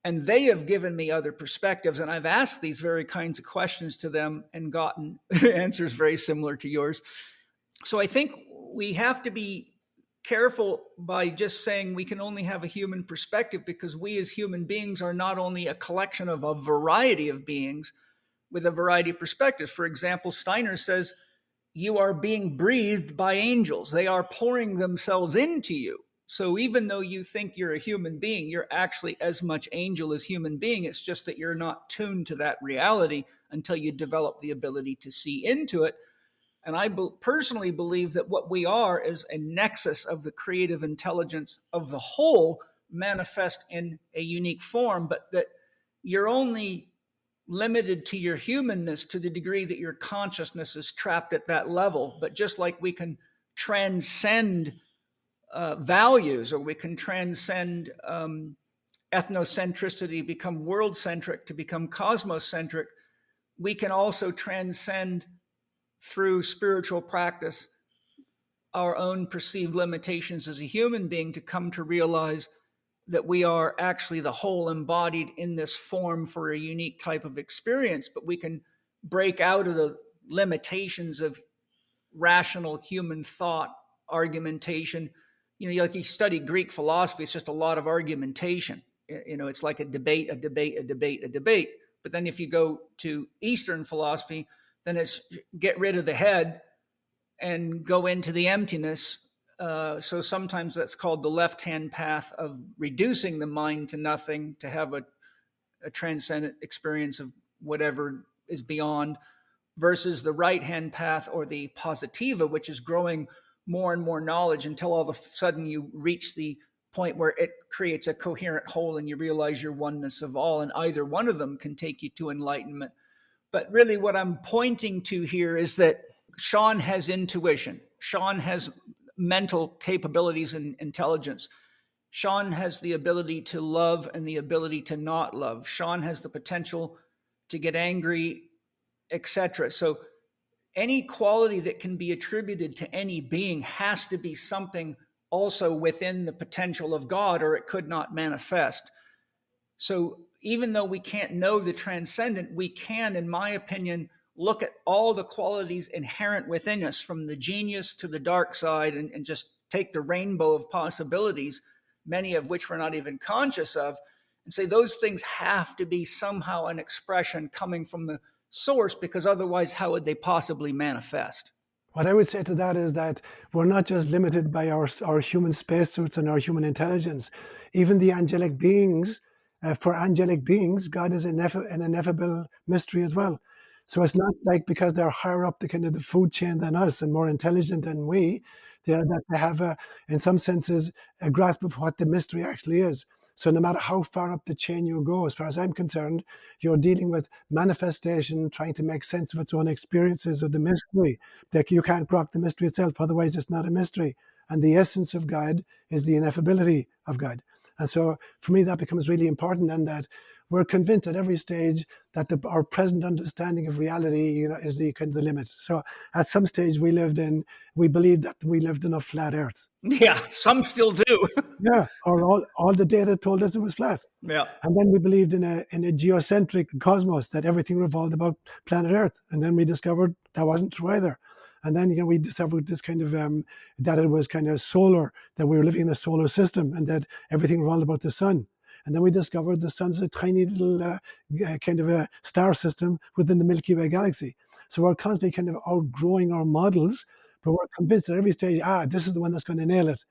Speaker 2: and they have given me other perspectives. And I've asked these very kinds of questions to them and gotten answers very similar to yours. So I think we have to be careful by just saying we can only have a human perspective, because we as human beings are not only a collection of a variety of beings with a variety of perspectives. For example, Steiner says, you are being breathed by angels. They are pouring themselves into you. So even though you think you're a human being, you're actually as much angel as human being. It's just that you're not tuned to that reality until you develop the ability to see into it. And I personally believe that what we are is a nexus of the creative intelligence of the whole manifest in a unique form, but that you're only limited to your humanness to the degree that your consciousness is trapped at that level. But just like we can transcend values, or we can transcend ethnocentricity, become world-centric, to become cosmocentric, we can also transcend through spiritual practice our own perceived limitations as a human being, to come to realize that we are actually the whole embodied in this form for a unique type of experience. But we can break out of the limitations of rational human thought, argumentation. Like you study Greek philosophy, it's just a lot of argumentation. It's like a debate. But then if you go to Eastern philosophy, then it's get rid of the head and go into the emptiness. So sometimes that's called the left-hand path of reducing the mind to nothing, to have a transcendent experience of whatever is beyond, versus the right-hand path, or the positiva, which is growing more and more knowledge until all of a sudden you reach the point where it creates a coherent whole and you realize your oneness of all. And either one of them can take you to enlightenment. But really what I'm pointing to here is that Sean has intuition. Sean has mental capabilities and intelligence. Sean has the ability to love and the ability to not love. Sean has the potential to get angry, etc. So any quality that can be attributed to any being has to be something also within the potential of God, or it could not manifest. So even though we can't know the transcendent, we can, in my opinion, look at all the qualities inherent within us, from the genius to the dark side, and just take the rainbow of possibilities, many of which we're not even conscious of, and say those things have to be somehow an expression coming from the source, because otherwise how would they possibly manifest?
Speaker 3: What I would say to that is that we're not just limited by our human spacesuits and our human intelligence. Even the angelic beings, for angelic beings, God is an ineffable mystery as well. So it's not like because they're higher up the kind of the food chain than us and more intelligent than we, that they have, in some senses, a grasp of what the mystery actually is. So no matter how far up the chain you go, as far as I'm concerned, you're dealing with manifestation, trying to make sense of its own experiences of the mystery. That you can't grok the mystery itself, otherwise it's not a mystery. And the essence of God is the ineffability of God. And so for me, that becomes really important, and that we're convinced at every stage that our present understanding of reality, is the kind of the limit. So at some stage we believed that we lived in a flat Earth.
Speaker 2: Yeah, some still do.
Speaker 3: Yeah, or all the data told us it was flat.
Speaker 2: Yeah.
Speaker 3: And then we believed in a geocentric cosmos, that everything revolved about planet Earth. And then we discovered that wasn't true either. And then we discovered this kind of that it was kind of solar, that we were living in a solar system, and that everything revolved about the sun. And then we discovered the sun's a tiny little kind of a star system within the Milky Way galaxy. So we're constantly kind of outgrowing our models, but we're convinced at every stage, this is the one that's going to nail it.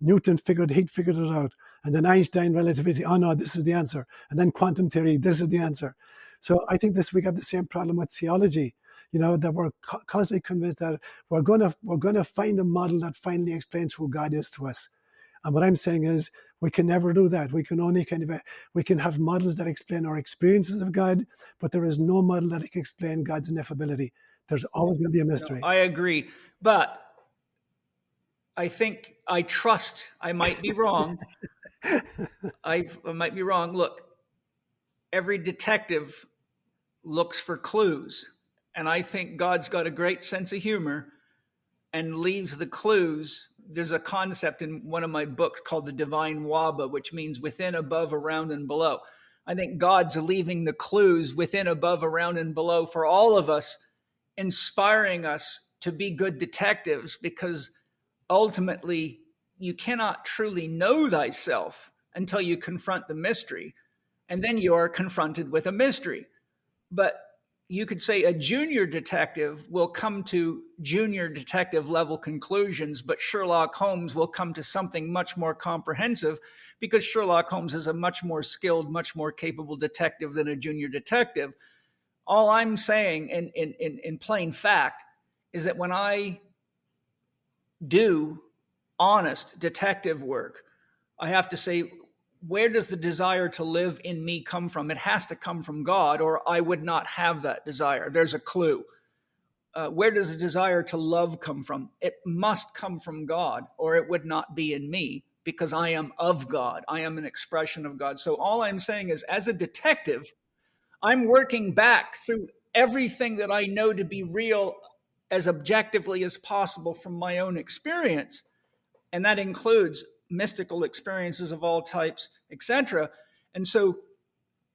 Speaker 3: Newton figured it out. And then Einstein, relativity, no, this is the answer. And then quantum theory, this is the answer. So I think we got the same problem with theology. That we're constantly convinced that we're going to find a model that finally explains who God is to us. And what I'm saying is we can never do that. We can only we can have models that explain our experiences of God, but there is no model that can explain God's ineffability. There's always going to be a mystery.
Speaker 2: No, I agree. But I think I might be wrong. I might be wrong. Look, every detective looks for clues. And I think God's got a great sense of humor and leaves the clues. There's a concept in one of my books called the Divine Waba, which means within, above, around, and below. I think God's leaving the clues within, above, around, and below for all of us, inspiring us to be good detectives, because ultimately you cannot truly know thyself until you confront the mystery. And then you are confronted with a mystery. But you could say a junior detective will come to junior detective level conclusions, but Sherlock Holmes will come to something much more comprehensive, because Sherlock Holmes is a much more skilled, much more capable detective than a junior detective. All I'm saying in plain fact is that when I do honest detective work, I have to say, where does the desire to live in me come from? It has to come from God, or I would not have that desire. There's a clue. Where does the desire to love come from? It must come from God, or it would not be in me, because I am of God. I am an expression of God. So all I'm saying is, as a detective, I'm working back through everything that I know to be real as objectively as possible from my own experience. And that includes mystical experiences of all types, etc. And so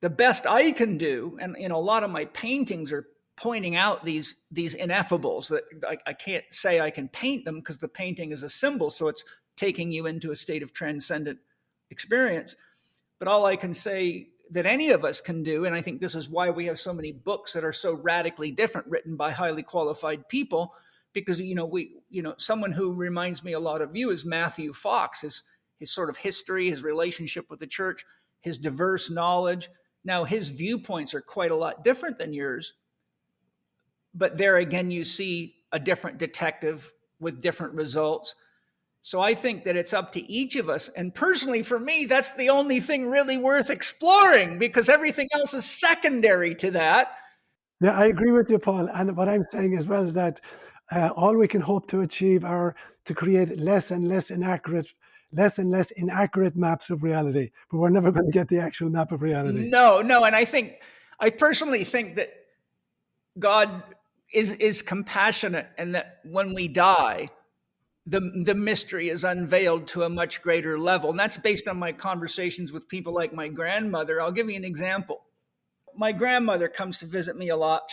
Speaker 2: the best I can do, and a lot of my paintings are pointing out these ineffables that I can't say I can paint them, because the painting is a symbol, so it's taking you into a state of transcendent experience. But all I can say that any of us can do, and I think this is why we have so many books that are so radically different, written by highly qualified people, because someone who reminds me a lot of you is Matthew Fox. His sort of history, his relationship with the church, his diverse knowledge. Now, his viewpoints are quite a lot different than yours, but there again you see a different detective with different results. So I think that it's up to each of us, and personally for me, that's the only thing really worth exploring, because everything else is secondary to that.
Speaker 3: Yeah, I agree with you, Paul. And what I'm saying as well is that all we can hope to achieve are to create less and less inaccurate maps of reality. But we're never going to get the actual map of reality.
Speaker 2: No. And I personally think that God is compassionate, and that when we die, the mystery is unveiled to a much greater level. And that's based on my conversations with people like my grandmother. I'll give you an example. My grandmother comes to visit me a lot,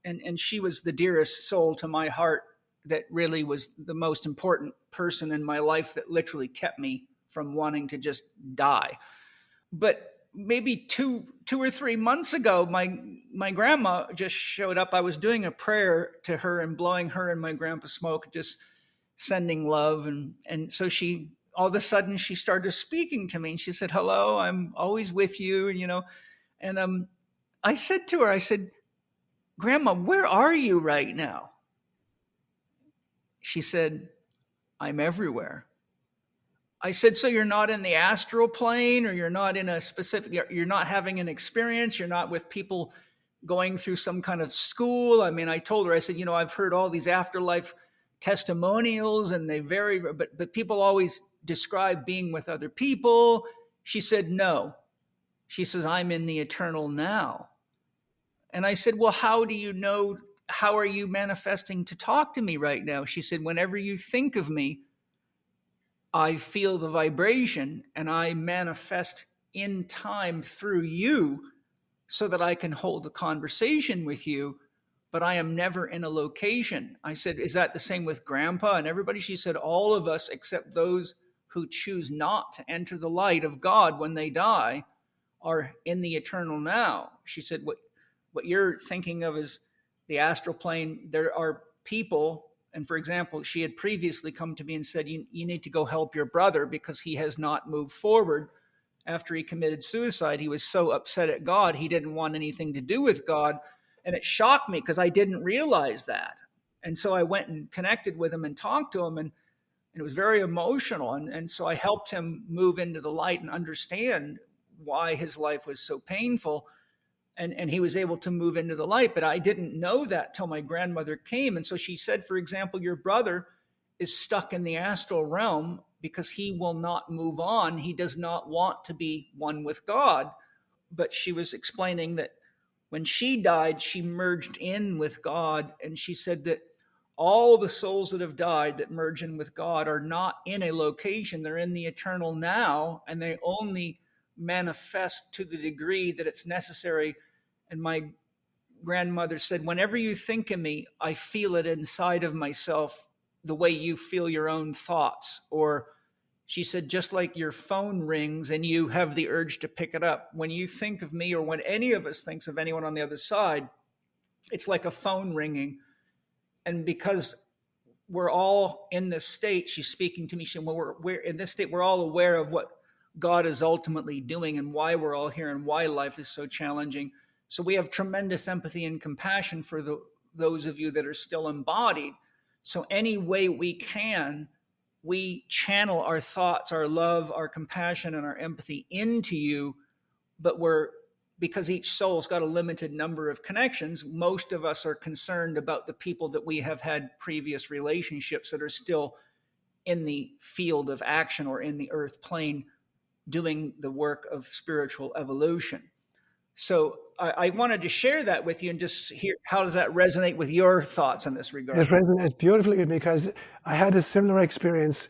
Speaker 2: and she was the dearest soul to my heart, that really was the most important person in my life, that literally kept me from wanting to just die. But maybe two or 3 months ago, my grandma just showed up. I was doing a prayer to her and blowing her and my grandpa smoke, just sending love. And so she, all of a sudden, she started speaking to me, and she said, "Hello, I'm always with you." And I said to her, "Grandma, where are you right now?" She said, "I'm everywhere." I said, "So you're not in the astral plane, or you're not in you're not having an experience, you're not with people going through some kind of school?" I mean, I told her, I said, "I've heard all these afterlife testimonials, and they vary, but people always describe being with other people." She said, "No." She says, "I'm in the eternal now." And I said, "Well, how do you know? How are you manifesting to talk to me right now?" She said, "Whenever you think of me, I feel the vibration, and I manifest in time through you, so that I can hold a conversation with you, but I am never in a location." I said, "Is that the same with Grandpa and everybody?" She said, "All of us, except those who choose not to enter the light of God when they die, are in the eternal now." She said, what you're thinking of is the astral plane. There are people, and for example, she had previously come to me and said, you need to go help your brother, because he has not moved forward. After he committed suicide, he was so upset at God, he didn't want anything to do with God. And it shocked me, because I didn't realize that. And so I went and connected with him and talked to him. And And it was very emotional. And so I helped him move into the light and understand why his life was so painful. And he was able to move into the light. But I didn't know that till my grandmother came. And so she said, for example, your brother is stuck in the astral realm because he will not move on. He does not want to be one with God. But she was explaining that when she died, she merged in with God. And she said that all the souls that have died that merge in with God are not in a location. They're in the eternal now, and they only manifest to the degree that it's necessary. And my grandmother said, whenever you think of me, I feel it inside of myself the way you feel your own thoughts. Or she said, just like your phone rings and you have the urge to pick it up, when you think of me, or when any of us thinks of anyone on the other side, it's like a phone ringing. And because we're all in this state, she's speaking to me, she said, well, we're in this state, we're all aware of what God is ultimately doing and why we're all here and why life is so challenging. So we have tremendous empathy and compassion for those of you that are still embodied. So any way we can, we channel our thoughts, our love, our compassion, and our empathy into you. But because each soul's got a limited number of connections, most of us are concerned about the people that we have had previous relationships that are still in the field of action or in the earth plane doing the work of spiritual evolution. So I wanted to share that with you and just hear, how does that resonate with your thoughts in this regard?
Speaker 3: It resonates beautifully with me because I had a similar experience.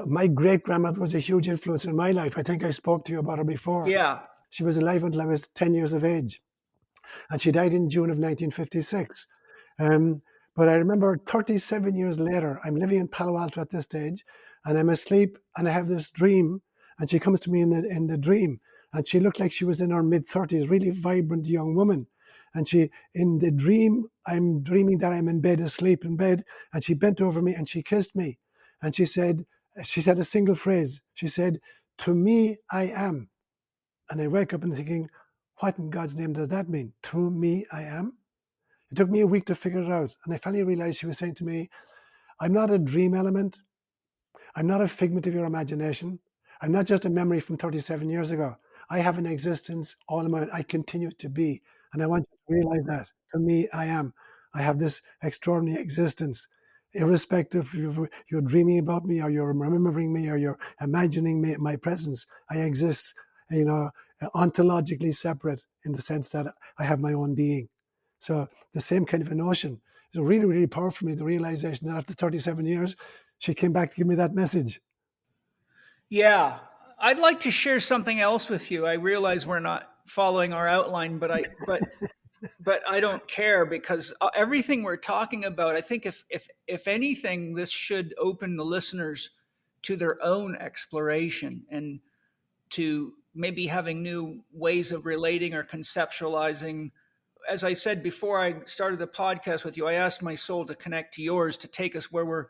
Speaker 3: My great-grandmother was a huge influence in my life. I think I spoke to you about her before.
Speaker 2: Yeah.
Speaker 3: She was alive until I was 10 years of age. And she died in June of 1956. But I remember 37 years later, I'm living in Palo Alto at this stage, and I'm asleep, and I have this dream, and she comes to me in the dream, and she looked like she was in her mid-30s, really vibrant young woman. And in the dream, I'm dreaming that I'm in bed, asleep in bed, and she bent over me and she kissed me. And she said a single phrase. She said, "To me, I am." And I wake up and thinking, what in God's name does that mean? To me, I am? It took me a week to figure it out. And I finally realized she was saying to me, I'm not a dream element. I'm not a figment of your imagination. I'm not just a memory from 37 years ago. I have an existence all in my own. I continue to be. And I want you to realize that. To me, I am. I have this extraordinary existence. Irrespective if you're dreaming about me or you're remembering me or you're imagining me, my presence, I exist, ontologically separate in the sense that I have my own being. So the same kind of a notion is really, really powerful for me, the realization that after 37 years, she came back to give me that message.
Speaker 2: Yeah. I'd like to share something else with you. I realize we're not following our outline, but I don't care, because everything we're talking about, I think if anything, this should open the listeners to their own exploration and to maybe having new ways of relating or conceptualizing. As I said before I started the podcast with you, I asked my soul to connect to yours to take us where we're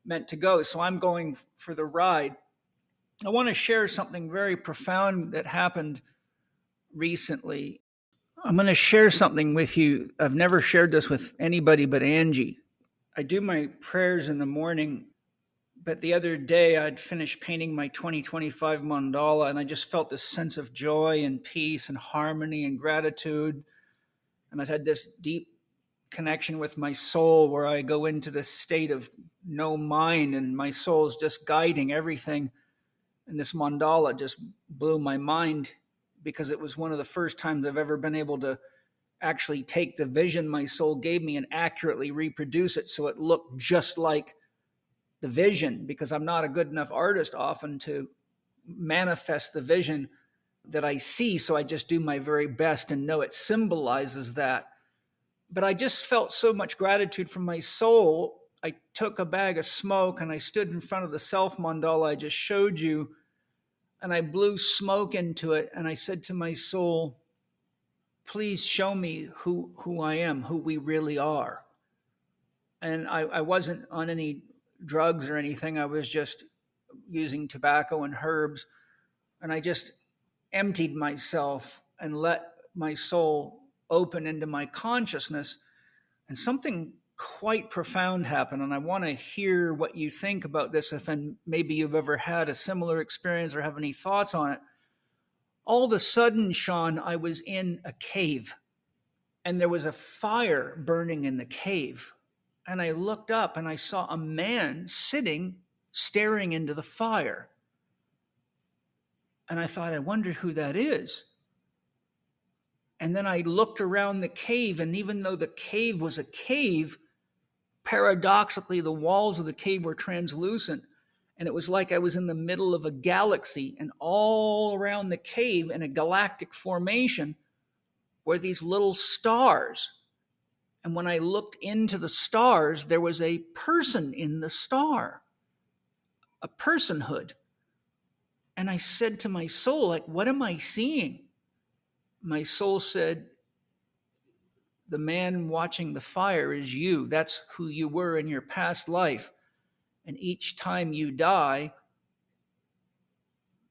Speaker 2: meant to go. So I'm going for the ride. I want to share something very profound that happened recently. I'm going to share something with you. I've never shared this with anybody but Angie. I do my prayers in the morning, but the other day I'd finished painting my 2025 mandala, and I just felt this sense of joy and peace and harmony and gratitude. And I'd had this deep connection with my soul where I go into this state of no mind, and my soul's just guiding everything. And this mandala just blew my mind, because it was one of the first times I've ever been able to actually take the vision my soul gave me and accurately reproduce it so it looked just like the vision, because I'm not a good enough artist often to manifest the vision that I see. So I just do my very best and know it symbolizes that. But I just felt so much gratitude from my soul. I took a bag of smoke and I stood in front of the self mandala I just showed you, and I blew smoke into it. And I said to my soul, please show me who I am, who we really are. And I wasn't on any drugs or anything. I was just using tobacco and herbs. And I just emptied myself and let my soul open into my consciousness. And something quite profound happen, and I want to hear what you think about this, if maybe you've ever had a similar experience or have any thoughts on it. All of a sudden, Sean, I was in a cave, and there was a fire burning in the cave. And I looked up and I saw a man sitting, staring into the fire. And I thought, I wonder who that is. And then I looked around the cave, and even though the cave was a cave, paradoxically, the walls of the cave were translucent. And it was like I was in the middle of a galaxy, and all around the cave in a galactic formation were these little stars. And when I looked into the stars, there was a person in the star, a personhood. And I said to my soul, like, what am I seeing? My soul said, the man watching the fire is you. That's who you were in your past life. And each time you die,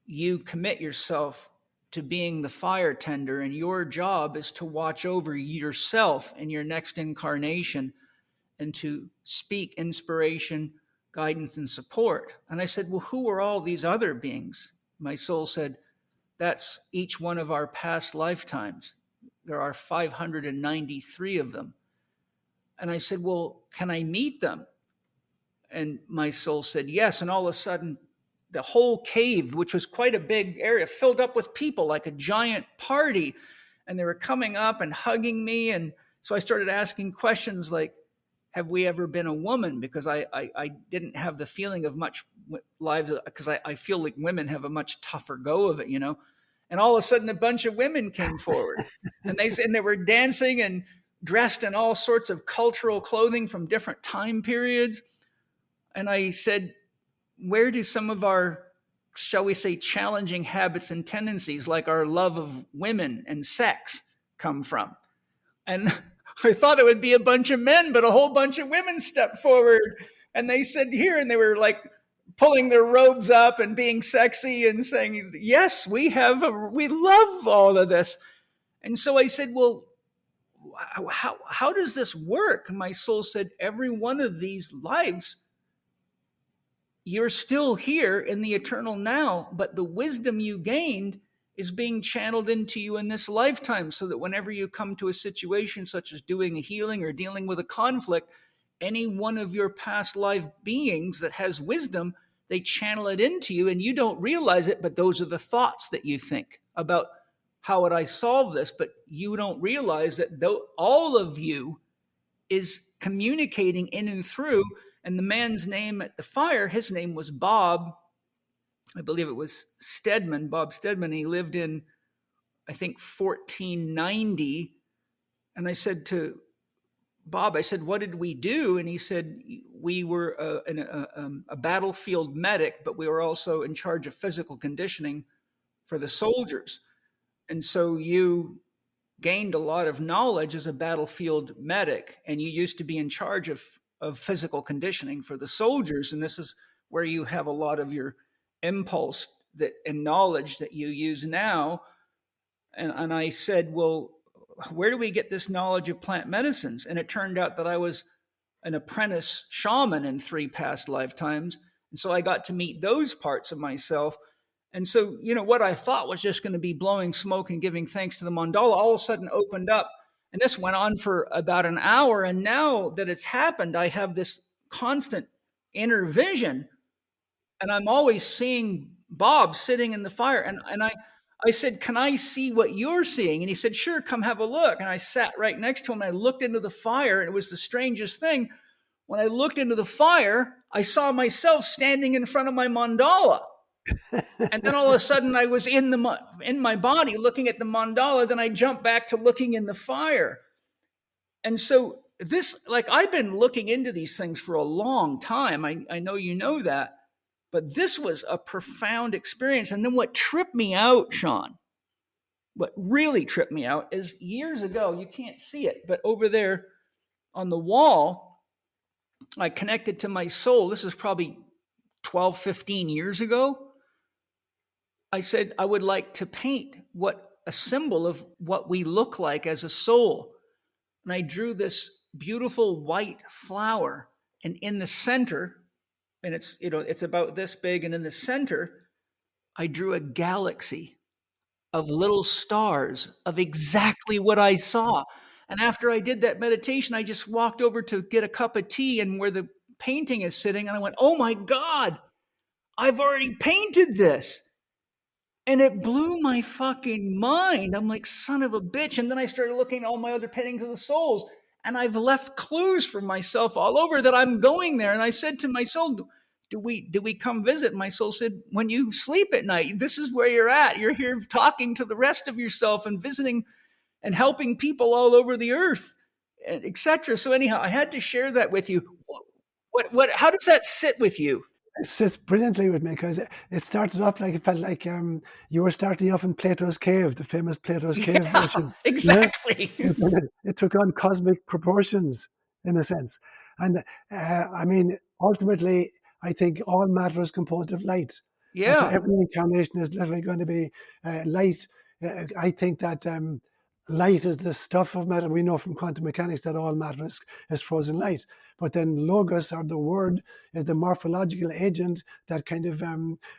Speaker 2: you commit yourself to being the fire tender, and your job is to watch over yourself in your next incarnation and to speak inspiration, guidance, and support. And I said, well, who are all these other beings? My soul said, that's each one of our past lifetimes. There are 593 of them. And I said, well, can I meet them? And my soul said, yes. And all of a sudden, the whole cave, which was quite a big area, filled up with people like a giant party. And they were coming up and hugging me. And so I started asking questions like, have we ever been a woman? Because I didn't have the feeling of much lives, because I feel like women have a much tougher go of it, you know. And all of a sudden, a bunch of women came forward. And they were dancing and dressed in all sorts of cultural clothing from different time periods. And I said, where do some of our, shall we say, challenging habits and tendencies, like our love of women and sex, come from? And I thought it would be a bunch of men, but a whole bunch of women stepped forward, and they said, here, and they were like pulling their robes up and being sexy and saying, yes, we love all of this. And so I said, well, how does this work? And my soul said, every one of these lives, you're still here in the eternal now, but the wisdom you gained is being channeled into you in this lifetime, so that whenever you come to a situation such as doing a healing or dealing with a conflict, any one of your past life beings that has wisdom, they channel it into you, and you don't realize it, but those are the thoughts that you think about, how would I solve this? But you don't realize that all of you is communicating in and through. And the man's name at the fire, his name was Bob. I believe it was Stedman, Bob Stedman. He lived in, I think, 1490. And I said to Bob, I said, what did we do? And he said, we were a battlefield medic, but we were also in charge of physical conditioning for the soldiers. And so you gained a lot of knowledge as a battlefield medic, and you used to be in charge of physical conditioning for the soldiers. And this is where you have a lot of your impulse and knowledge that you use now. And I said, well, where do we get this knowledge of plant medicines? And it turned out that I was an apprentice shaman in 3 past lifetimes. And so I got to meet those parts of myself. And so, you know, what I thought was just going to be blowing smoke and giving thanks to the mandala all of a sudden opened up. And this went on for about an hour. And now that it's happened, I have this constant inner vision. And I'm always seeing Bob sitting in the fire. And I said, can I see what you're seeing? And he said, sure, come have a look. And I sat right next to him and I looked into the fire. And it was the strangest thing. When I looked into the fire, I saw myself standing in front of my mandala. And then all of a sudden I was in my body looking at the mandala. Then I jumped back to looking in the fire. And so this, like, I've been looking into these things for a long time. I know you know that. But this was a profound experience. And then what tripped me out, Sean, what really tripped me out is years ago, you can't see it, but over there on the wall, I connected to my soul. This is probably 12, 15 years ago. I said, I would like to paint a symbol of what we look like as a soul. And I drew this beautiful white flower, and in the center, and it's about this big, and in the center, I drew a galaxy of little stars of exactly what I saw. And after I did that meditation, I just walked over to get a cup of tea, and where the painting is sitting, and I went, oh my God, I've already painted this. And it blew my fucking mind. I'm like, son of a bitch. And then I started looking at all my other paintings of the souls, and I've left clues for myself all over that I'm going there. And I said to my soul, do we come visit? And my soul said, when you sleep at night, this is where you're at. You're here talking to the rest of yourself and visiting and helping people all over the earth, etc. So anyhow, I had to share that with you. How does that sit with you?
Speaker 3: It sits brilliantly with me, because it started off like, it felt like you were starting off in Plato's cave, the famous Plato's cave version.
Speaker 2: Exactly.
Speaker 3: Yeah? It took on cosmic proportions, in a sense. And I mean, ultimately, I think all matter is composed of light.
Speaker 2: Yeah.
Speaker 3: And so every incarnation is literally going to be light. I think that light is the stuff of matter. We know from quantum mechanics that all matter is frozen light. But then logos, or the word, is the morphological agent that kind of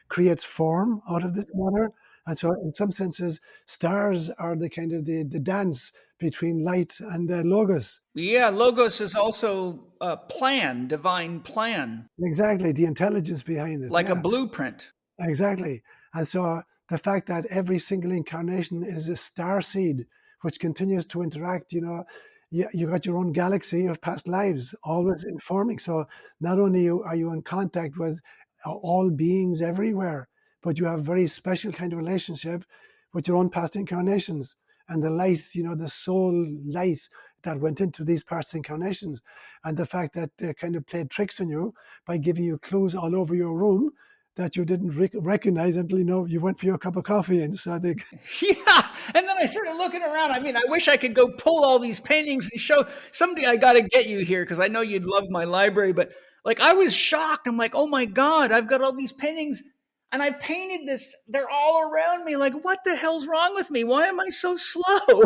Speaker 3: creates form out of this matter. And so in some senses, stars are the kind of the dance between light and logos.
Speaker 2: Yeah, logos is also a plan, divine plan.
Speaker 3: Exactly, the intelligence behind it.
Speaker 2: Like a blueprint.
Speaker 3: Exactly. And so the fact that every single incarnation is a star seed, which continues to interact, you got your own galaxy of past lives, always informing. So not only are you in contact with all beings everywhere, but you have a very special kind of relationship with your own past incarnations. And the light, the soul light that went into these past incarnations. And the fact that they kind of played tricks on you by giving you clues all over your room that you didn't recognize until you went for your cup of coffee and saw the...
Speaker 2: Yeah, and then I started looking around. I mean, I wish I could go pull all these paintings and show. Someday I got to get you here, because I know you'd love my library. But like, I was shocked. I'm like, oh my God, I've got all these paintings, and I painted this. They're all around me. Like, what the hell's wrong with me? Why am I so slow?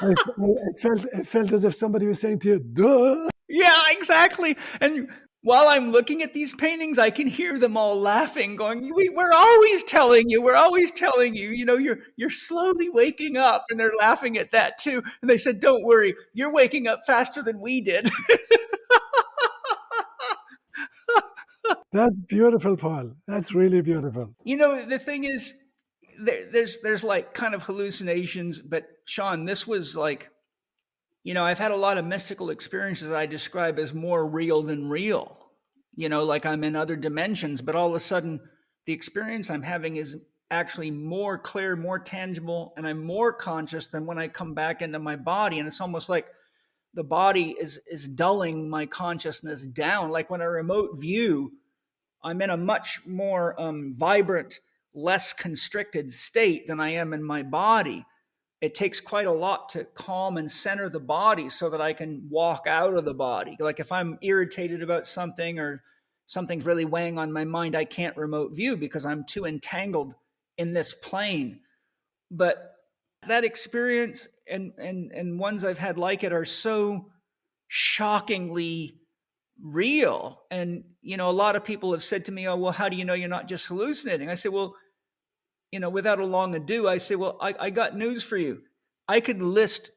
Speaker 3: It felt as if somebody was saying to you, duh.
Speaker 2: Yeah, exactly. And while I'm looking at these paintings, I can hear them all laughing, going, we're always telling you, you're slowly waking up. And they're laughing at that too. And they said, don't worry, you're waking up faster than we did.
Speaker 3: That's beautiful, Paul. That's really beautiful.
Speaker 2: The thing is, there's like kind of hallucinations, but Sean, this was like, I've had a lot of mystical experiences that I describe as more real than real, like I'm in other dimensions, but all of a sudden the experience I'm having is actually more clear, more tangible, and I'm more conscious than when I come back into my body. And it's almost like the body is dulling my consciousness down. Like when I remote view, I'm in a much more vibrant, less constricted state than I am in my body. It takes quite a lot to calm and center the body so that I can walk out of the body. Like if I'm irritated about something or something's really weighing on my mind, I can't remote view because I'm too entangled in this plane. But that experience and ones I've had like it are so shockingly real. And, a lot of people have said to me, oh, well, how do you know you're not just hallucinating? I say, well, without a long ado, I say, well, I got news for you. I could list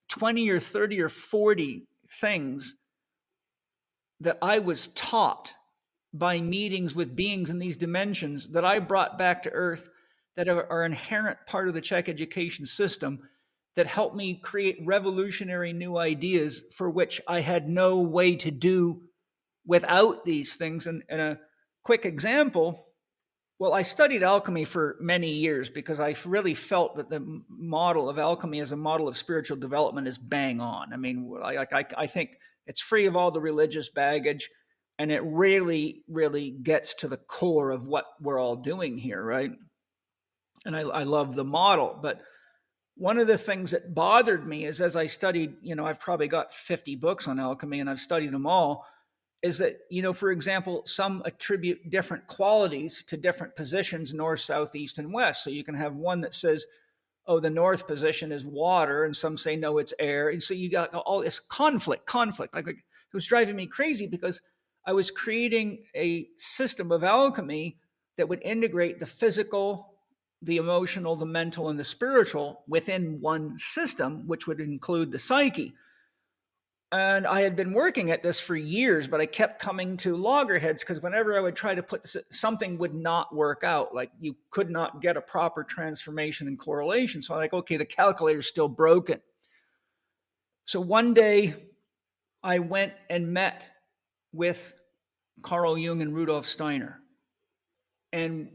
Speaker 2: 20 or 30 or 40 things that I was taught by meetings with beings in these dimensions that I brought back to Earth that are inherent part of the Chek education system that helped me create revolutionary new ideas for which I had no way to do without these things. And a quick example, well, I studied alchemy for many years because I really felt that the model of alchemy as a model of spiritual development is bang on. I mean, I think it's free of all the religious baggage, and it really, really gets to the core of what we're all doing here, right? And I love the model. But one of the things that bothered me is as I studied, I've probably got 50 books on alchemy and I've studied them all, is that, for example, some attribute different qualities to different positions, north, south, east, and west. So you can have one that says, oh, the north position is water, and some say, no, it's air. And so you got all this conflict. Like it was driving me crazy because I was creating a system of alchemy that would integrate the physical, the emotional, the mental, and the spiritual within one system, which would include the psyche. And I had been working at this for years, but I kept coming to loggerheads because whenever I would try to put this, something would not work out. Like you could not get a proper transformation and correlation. So I'm like, okay, the calculator's still broken. So one day I went and met with Carl Jung and Rudolf Steiner. And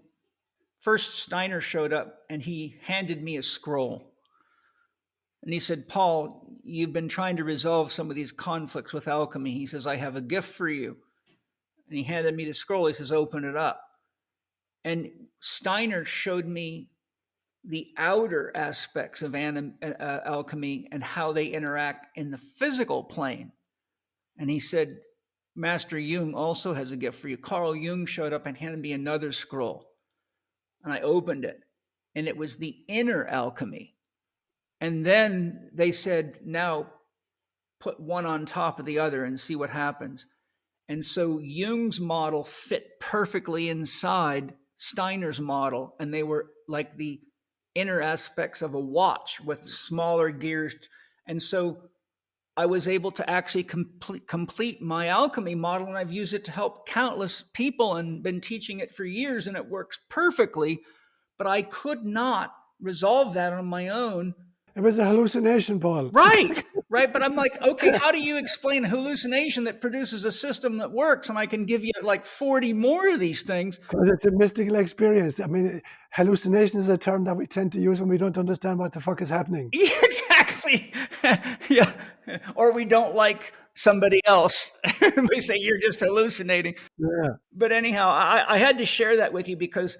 Speaker 2: first Steiner showed up and he handed me a scroll. And he said, Paul, you've been trying to resolve some of these conflicts with alchemy. He says, I have a gift for you. And he handed me the scroll. He says, open it up. And Steiner showed me the outer aspects of alchemy and how they interact in the physical plane. And he said, Master Jung also has a gift for you. Carl Jung showed up and handed me another scroll. And I opened it. And it was the inner alchemy. And then they said, now put one on top of the other and see what happens. And so Jung's model fit perfectly inside Steiner's model. And they were like the inner aspects of a watch with smaller gears. And so I was able to actually complete my alchemy model. And I've used it to help countless people and been teaching it for years. And it works perfectly. But I could not resolve that on my own.
Speaker 3: It was a hallucination, Paul.
Speaker 2: Right. But I'm like, okay, how do you explain a hallucination that produces a system that works? And I can give you like 40 more of these things.
Speaker 3: Because it's a mystical experience. I mean, hallucination is a term that we tend to use when we don't understand what the fuck is happening.
Speaker 2: Yeah, exactly. Yeah. Or we don't like somebody else. We say, you're just hallucinating.
Speaker 3: Yeah.
Speaker 2: But anyhow, I had to share that with you because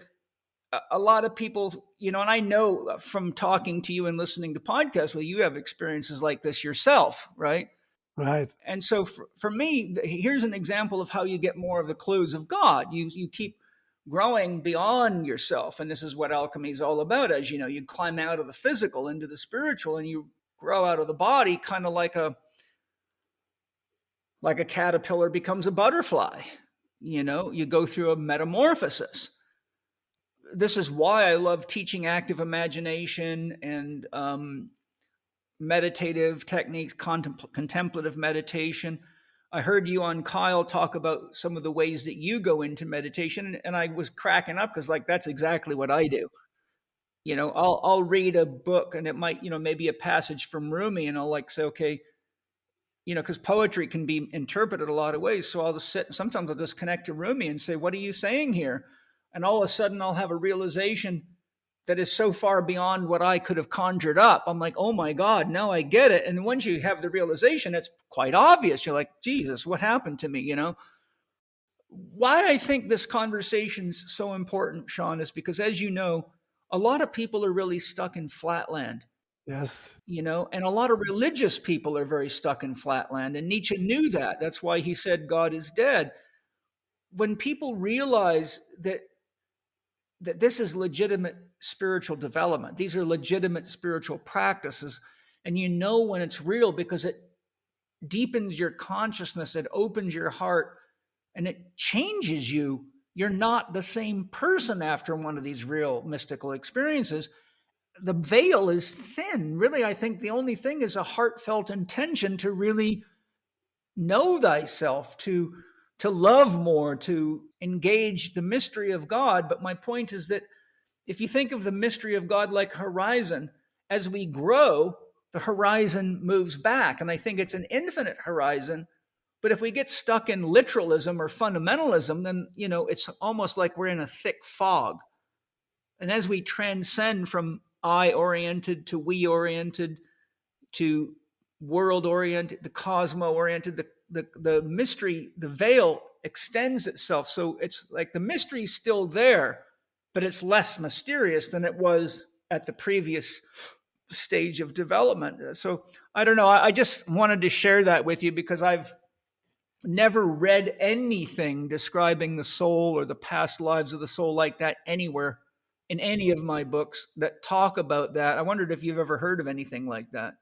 Speaker 2: a lot of people, and I know from talking to you and listening to podcasts, well, you have experiences like this yourself, right?
Speaker 3: Right.
Speaker 2: And so for me, here's an example of how you get more of the clues of God. You keep growing beyond yourself. And this is what alchemy is all about. As you know, you climb out of the physical into the spiritual and you grow out of the body, kind of like a caterpillar becomes a butterfly. You go through a metamorphosis. This is why I love teaching active imagination and meditative techniques, contemplative meditation. I heard you on Kyle talk about some of the ways that you go into meditation, and I was cracking up because that's exactly what I do. I'll read a book and it might, maybe a passage from Rumi, and I'll say, okay, because poetry can be interpreted a lot of ways. So I'll just sit, sometimes I'll just connect to Rumi and say, what are you saying here? And all of a sudden I'll have a realization that is so far beyond what I could have conjured up. I'm like, oh my God, now I get it. And once you have the realization, it's quite obvious. You're like, Jesus, what happened to me? Why I think this conversation's so important, Sean, is because, as you know, a lot of people are really stuck in flatland.
Speaker 3: Yes.
Speaker 2: And a lot of religious people are very stuck in flatland. And Nietzsche knew that. That's why he said God is dead. When people realize that this is legitimate spiritual development, these are legitimate spiritual practices, and when it's real because it deepens your consciousness, it opens your heart, and it changes you. You're not the same person after one of these real mystical experiences. The veil is thin. Really, I think the only thing is a heartfelt intention to really know thyself, to love more, to engage the mystery of God. But my point is that if you think of the mystery of God like horizon, as we grow, the horizon moves back. And I think it's an infinite horizon. But if we get stuck in literalism or fundamentalism, then, it's almost like we're in a thick fog. And as we transcend from I-oriented to we-oriented to world-oriented, the cosmo-oriented, the mystery, the veil extends itself. So it's like the mystery's still there, but it's less mysterious than it was at the previous stage of development. So I don't know. I just wanted to share that with you because I've never read anything describing the soul or the past lives of the soul like that anywhere in any of my books that talk about that. I wondered if you've ever heard of anything like that.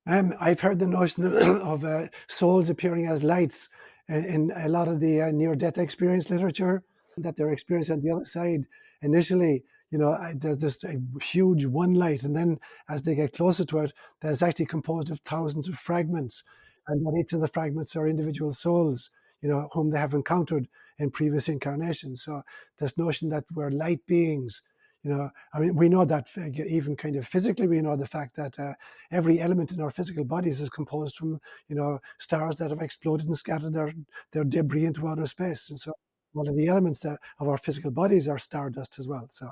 Speaker 3: I've heard the notion of souls appearing as lights in a lot of the near-death experience literature, that they're experienced on the other side. Initially, there's this a huge one light, and then as they get closer to it, that it's actually composed of thousands of fragments, and that each of the fragments are individual souls, whom they have encountered in previous incarnations. So this notion that we're light beings, we know that even kind of physically, we know the fact that every element in our physical bodies is composed from, stars that have exploded and scattered their debris into outer space. And so all of the elements of our physical bodies are stardust as well. So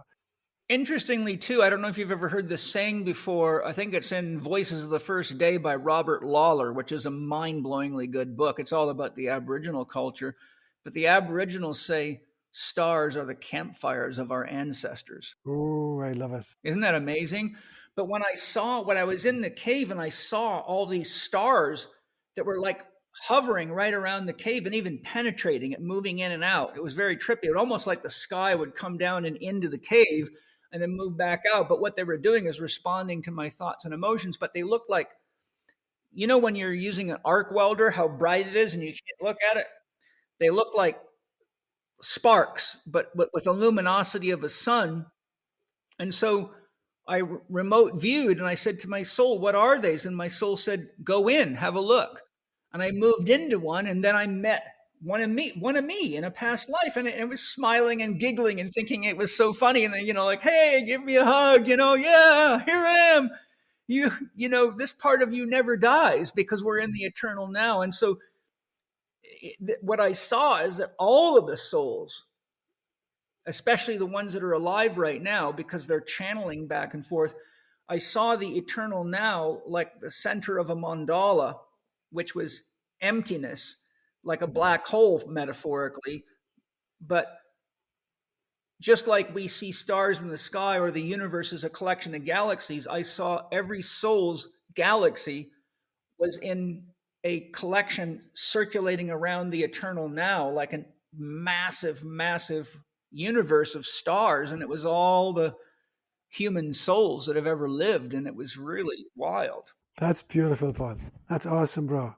Speaker 2: interestingly, too, I don't know if you've ever heard this saying before. I think it's in Voices of the First Day by Robert Lawler, which is a mind-blowingly good book. It's all about the Aboriginal culture. But the Aboriginals say stars are the campfires of our ancestors.
Speaker 3: Oh, I love it.
Speaker 2: Isn't that amazing? But when I was in the cave and I saw all these stars that were like hovering right around the cave and even penetrating it, moving in and out, it was very trippy. It was almost like the sky would come down and into the cave and then move back out. But what they were doing is responding to my thoughts and emotions. But they looked like, when you're using an arc welder, how bright it is and you can't look at it? They look like sparks, but with the luminosity of a sun. And so I remote viewed and I said to my soul, what are these? And my soul said, go in, have a look. And I moved into one, and then I met one of me in a past life. And it was smiling and giggling and thinking it was so funny. And then, like, hey, give me a hug, yeah, here I am. This part of you never dies because we're in the eternal now. And so what I saw is that all of the souls, especially the ones that are alive right now, because they're channeling back and forth, I saw the eternal now like the center of a mandala, which was emptiness, like a black hole metaphorically. But just like we see stars in the sky or the universe as a collection of galaxies, I saw every soul's galaxy was in a collection circulating around the eternal now, like a massive, massive universe of stars. And it was all the human souls that have ever lived. And it was really wild.
Speaker 3: That's beautiful, Paul. That's awesome, bro.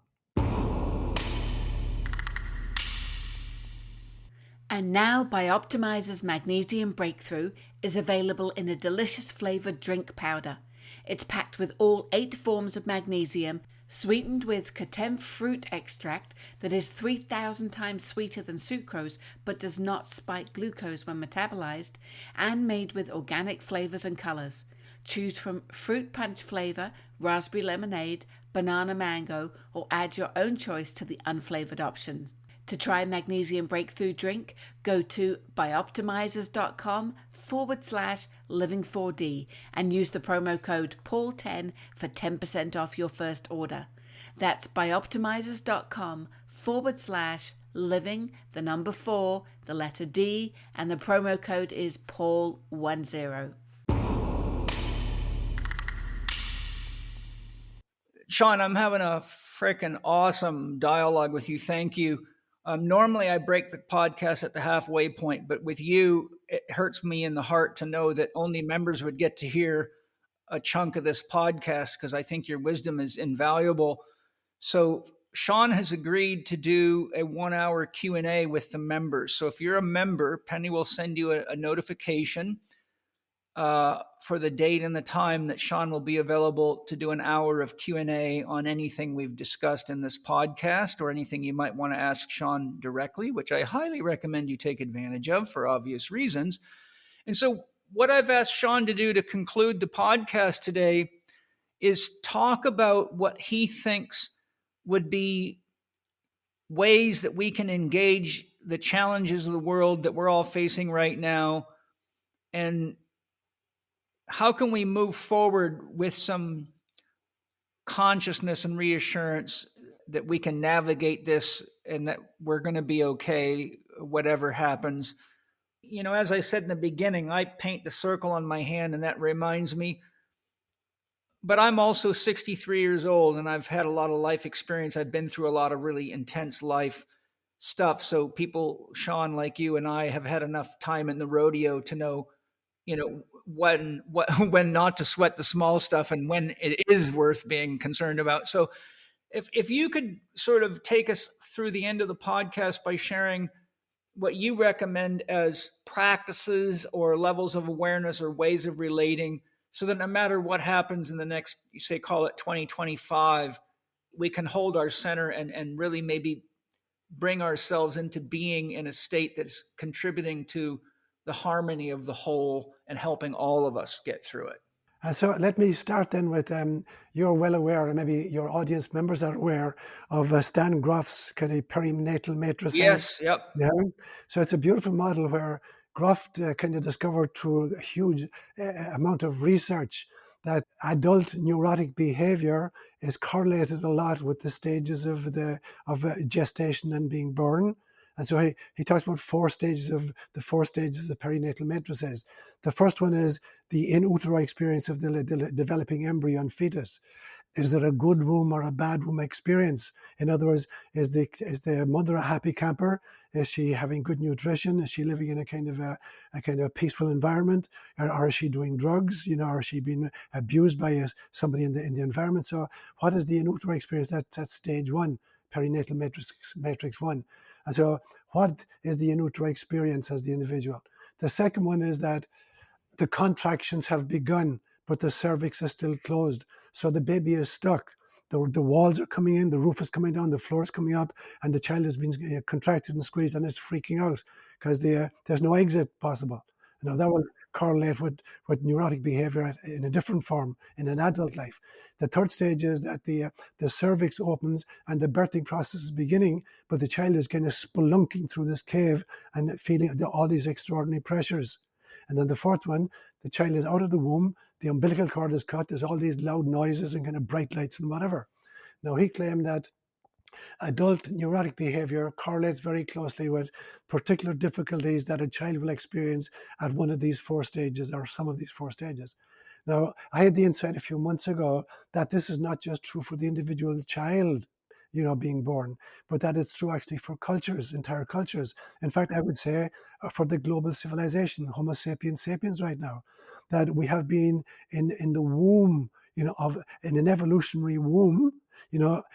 Speaker 1: And now Bioptimizer's Magnesium Breakthrough is available in a delicious flavored drink powder. It's packed with all 8 forms of magnesium, sweetened with Katem fruit extract that is 3,000 times sweeter than sucrose but does not spike glucose when metabolized, and made with organic flavors and colors. Choose from fruit punch flavor, raspberry lemonade, banana mango, or add your own choice to the unflavored options. To try Magnesium Breakthrough drink, go to bioptimizers.com/living4D and use the promo code PAUL10 for 10% off your first order. That's bioptimizers.com/living, the number 4, the letter D, and the promo code is PAUL10.
Speaker 2: Sean, I'm having a freaking awesome dialogue with you. Thank you. Normally I break the podcast at the halfway point, but with you, it hurts me in the heart to know that only members would get to hear a chunk of this podcast, because I think your wisdom is invaluable. So Sean has agreed to do a 1-hour Q&A with the members. So if you're a member, Penny will send you a notification for the date and the time that Sean will be available to do an hour of Q&A on anything we've discussed in this podcast, or anything you might want to ask Sean directly, which I highly recommend you take advantage of for obvious reasons. And so what I've asked Sean to do to conclude the podcast today is talk about what he thinks would be ways that we can engage the challenges of the world that we're all facing right now, and how can we move forward with some consciousness and reassurance that we can navigate this and that we're going to be okay, whatever happens. As I said in the beginning, I paint the circle on my hand, and that reminds me. But I'm also 63 years old, and I've had a lot of life experience. I've been through a lot of really intense life stuff. So people, Sean, like you and I, have had enough time in the rodeo to know, when not to sweat the small stuff and when it is worth being concerned about. So if you could sort of take us through the end of the podcast by sharing what you recommend as practices or levels of awareness or ways of relating, so that no matter what happens in the next, you say, call it 2025, we can hold our center and really maybe bring ourselves into being in a state that's contributing to the harmony of the whole and helping all of us get through it.
Speaker 3: So let me start then with, you're well aware, and maybe your audience members are aware of Stan Grof's kind of perinatal matrices.
Speaker 2: Yes, yep.
Speaker 3: Yeah. So it's a beautiful model where Grof kind of discovered through a huge amount of research that adult neurotic behavior is correlated a lot with the stages of gestation and being born. And so he talks about the four stages of perinatal matrices. The first one is the in utero experience of the developing embryo and fetus. Is there a good womb or a bad womb experience? In other words, is the mother a happy camper? Is she having good nutrition? Is she living in a kind of peaceful environment? Or is she doing drugs? Or is she being abused by somebody in the environment? So what is the in utero experience? That's stage one, perinatal matrix one. And so what is the in utero experience as the individual? The second one is that the contractions have begun, but the cervix is still closed. So the baby is stuck. The walls are coming in, the roof is coming down, the floor is coming up, and the child has been contracted and squeezed, and it's freaking out because there's no exit possible. Now that will correlate with neurotic behavior in a different form in an adult life. The third stage is that the cervix opens and the birthing process is beginning, but the child is kind of spelunking through this cave and feeling all these extraordinary pressures. And then the fourth one, the child is out of the womb, the umbilical cord is cut, there's all these loud noises and kind of bright lights and whatever. Now he claimed that adult neurotic behavior correlates very closely with particular difficulties that a child will experience at one of these four stages or some of these four stages. Now, I had the insight a few months ago that this is not just true for the individual child, being born, but that it's true actually for cultures, entire cultures. In fact, I would say for the global civilization, Homo sapiens sapiens right now, that we have been in the womb, in an evolutionary womb,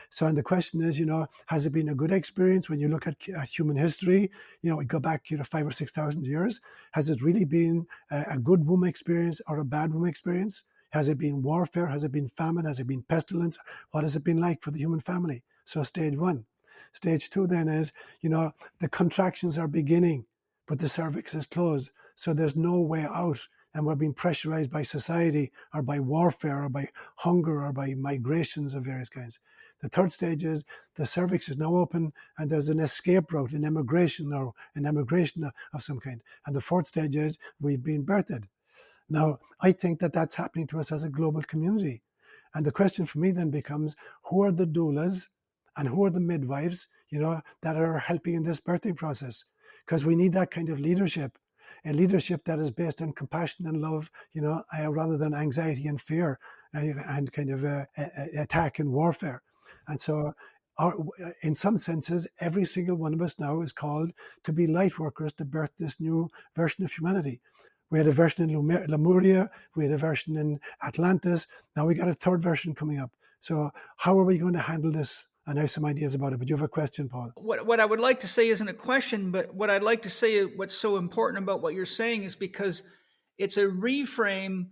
Speaker 3: So, and the question is, has it been a good experience when you look at human history? We go back, 5,000 or 6,000 years. Has it really been a good womb experience or a bad womb experience? Has it been warfare? Has it been famine? Has it been pestilence? What has it been like for the human family? So stage one. Stage two then is, the contractions are beginning, but the cervix is closed. So there's no way out. And we're being pressurized by society or by warfare or by hunger or by migrations of various kinds. The third stage is the cervix is now open and there's an escape route, an emigration of some kind. And the fourth stage is we've been birthed. Now, I think that that's happening to us as a global community. And the question for me then becomes, who are the doulas and who are the midwives, that are helping in this birthing process? Because we need that kind of leadership. A leadership that is based on compassion and love, rather than anxiety and fear and kind of attack and warfare. And so, in some senses, every single one of us now is called to be light workers to birth this new version of humanity. We had a version in Lemuria, we had a version in Atlantis, now we got a third version coming up. So how are we going to handle this? And I have some ideas about it, but you have a question, Paul.
Speaker 2: What I would like to say isn't a question, but what I'd like to say, what's so important about what you're saying is because it's a reframe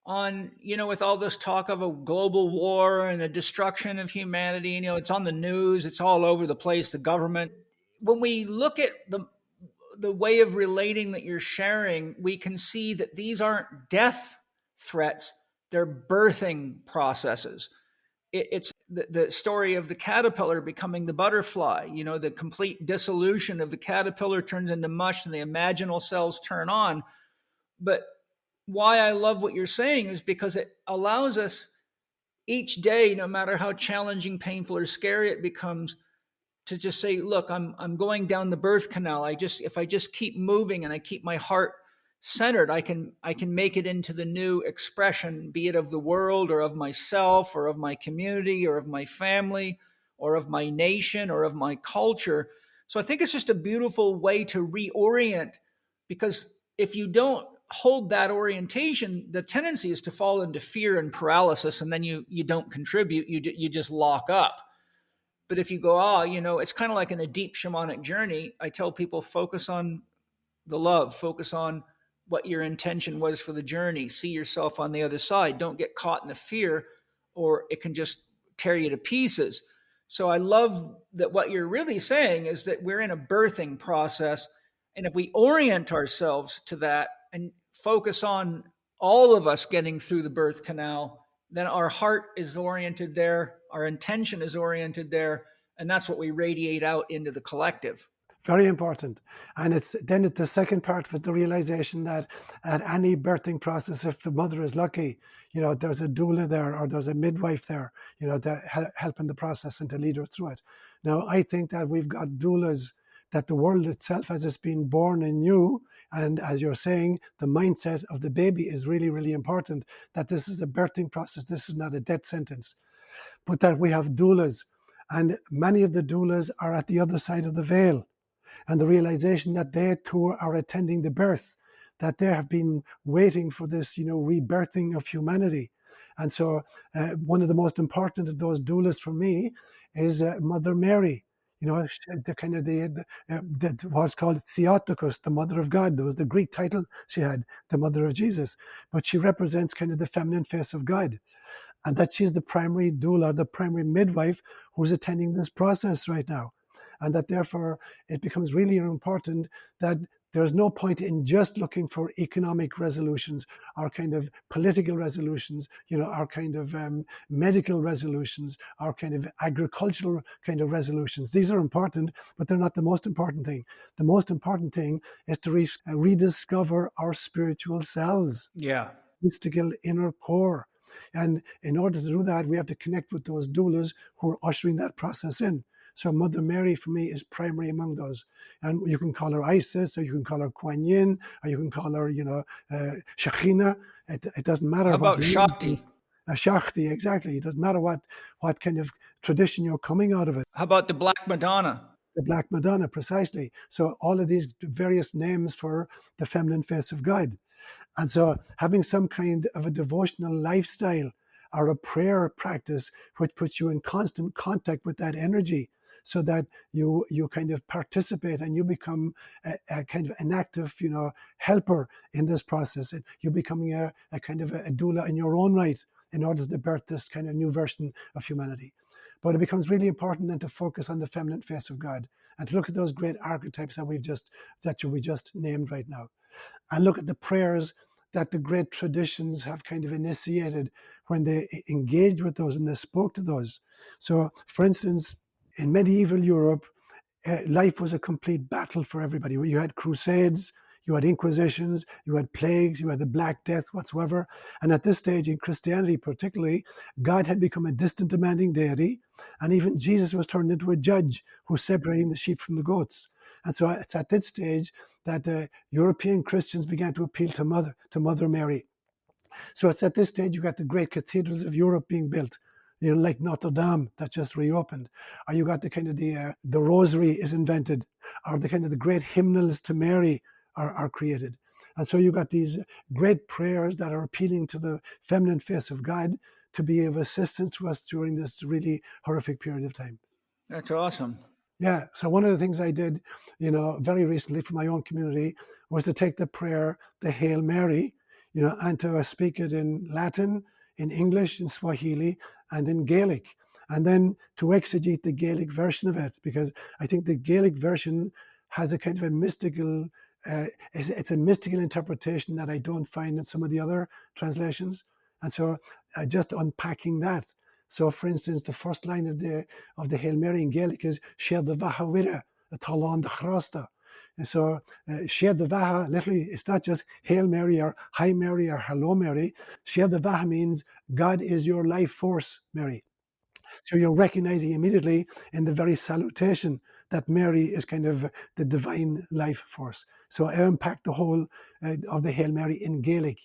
Speaker 2: on, with all this talk of a global war and the destruction of humanity, it's on the news, it's all over the place, the government. When we look at the way of relating that you're sharing, we can see that these aren't death threats, they're birthing processes. It's the story of the caterpillar becoming the butterfly, the complete dissolution of the caterpillar turns into mush and the imaginal cells turn on. But why I love what you're saying is because it allows us each day, no matter how challenging, painful, or scary it becomes, to just say, look, I'm going down the birth canal. If I just keep moving and I keep my heart centered, I can make it into the new expression, be it of the world or of myself or of my community or of my family or of my nation or of my culture. So I think it's just a beautiful way to reorient, because if you don't hold that orientation, the tendency is to fall into fear and paralysis, and then you don't contribute, you just lock up. But if you go, it's kind of like in a deep shamanic journey, I tell people, focus on the love, focus on what your intention was for the journey, see yourself on the other side, don't get caught in the fear, or it can just tear you to pieces. So I love that what you're really saying is that we're in a birthing process, and if we orient ourselves to that and focus on all of us getting through the birth canal, then our heart is oriented there, our intention is oriented there, and that's what we radiate out into the collective.
Speaker 3: Very important. And it's the second part with the realization that at any birthing process, if the mother is lucky, there's a doula there or there's a midwife there, to help in the process and to lead her through it. Now, I think that we've got doulas, that the world itself, as it's been born anew, and as you're saying, the mindset of the baby is really, really important, that this is a birthing process. This is not a death sentence, but that we have doulas, and many of the doulas are at the other side of the veil. And the realization that they too are attending the birth, that they have been waiting for this, rebirthing of humanity. And so one of the most important of those doulas for me is Mother Mary. The kind of what's called Theotokos, the Mother of God. That was the Greek title she had, the Mother of Jesus. But she represents kind of the feminine face of God. And that she's the primary doula, the primary midwife who's attending this process right now. And that therefore it becomes really important that there's no point in just looking for economic resolutions or kind of political resolutions, or kind of medical resolutions or kind of agricultural kind of resolutions. These are important, but they're not the most important thing. The most important thing is to rediscover our spiritual selves.
Speaker 2: Yeah.
Speaker 3: Mystical inner core. And in order to do that, we have to connect with those doulas who are ushering that process in. So Mother Mary, for me, is primary among those. And you can call her Isis, or you can call her Kuan Yin, or you can call her, Shekinah. It doesn't matter.
Speaker 2: How about Shakti?
Speaker 3: Shakti, exactly. It doesn't matter what kind of tradition you're coming out of it.
Speaker 2: How about the Black Madonna?
Speaker 3: The Black Madonna, precisely. So all of these various names for the feminine face of God. And so having some kind of a devotional lifestyle or a prayer practice which puts you in constant contact with that energy, so that you kind of participate and you become a kind of an active, helper in this process. And you're becoming a kind of a doula in your own right in order to birth this kind of new version of humanity. But it becomes really important then to focus on the feminine face of God and to look at those great archetypes that we just named right now, and look at the prayers that the great traditions have kind of initiated when they engaged with those and they spoke to those. So, for instance, in medieval Europe, life was a complete battle for everybody. You had crusades, you had inquisitions, you had plagues, you had the Black Death, whatsoever. And at this stage, in Christianity particularly, God had become a distant, demanding deity. And even Jesus was turned into a judge who's separating the sheep from the goats. And so it's at this stage that European Christians began to appeal to Mother Mary. So it's at this stage you got the great cathedrals of Europe being built, like Notre Dame that just reopened, or you got the kind of the Rosary is invented, or the kind of the great hymnals to Mary are created. And so you got these great prayers that are appealing to the feminine face of God to be of assistance to us during this really horrific period of time.
Speaker 2: That's awesome.
Speaker 3: Yeah. So one of the things I did, very recently for my own community was to take the prayer, the Hail Mary, and to speak it in Latin, in English, in Swahili, and in Gaelic, and then to exegete the Gaelic version of it, because I think the Gaelic version has a kind of a mystical, it's a mystical interpretation that I don't find in some of the other translations. And so just unpacking that. So, for instance, the first line of the Hail Mary in Gaelic is Shear the Vaha Wira, a Talan the Chrosta. And so, Shear the Vaha, literally, it's not just Hail Mary or Hi Mary or Hello Mary. Shear the Vaha means God is your life force, Mary. So you're recognizing immediately in the very salutation that Mary is kind of the divine life force. So I unpacked the whole of the Hail Mary in Gaelic,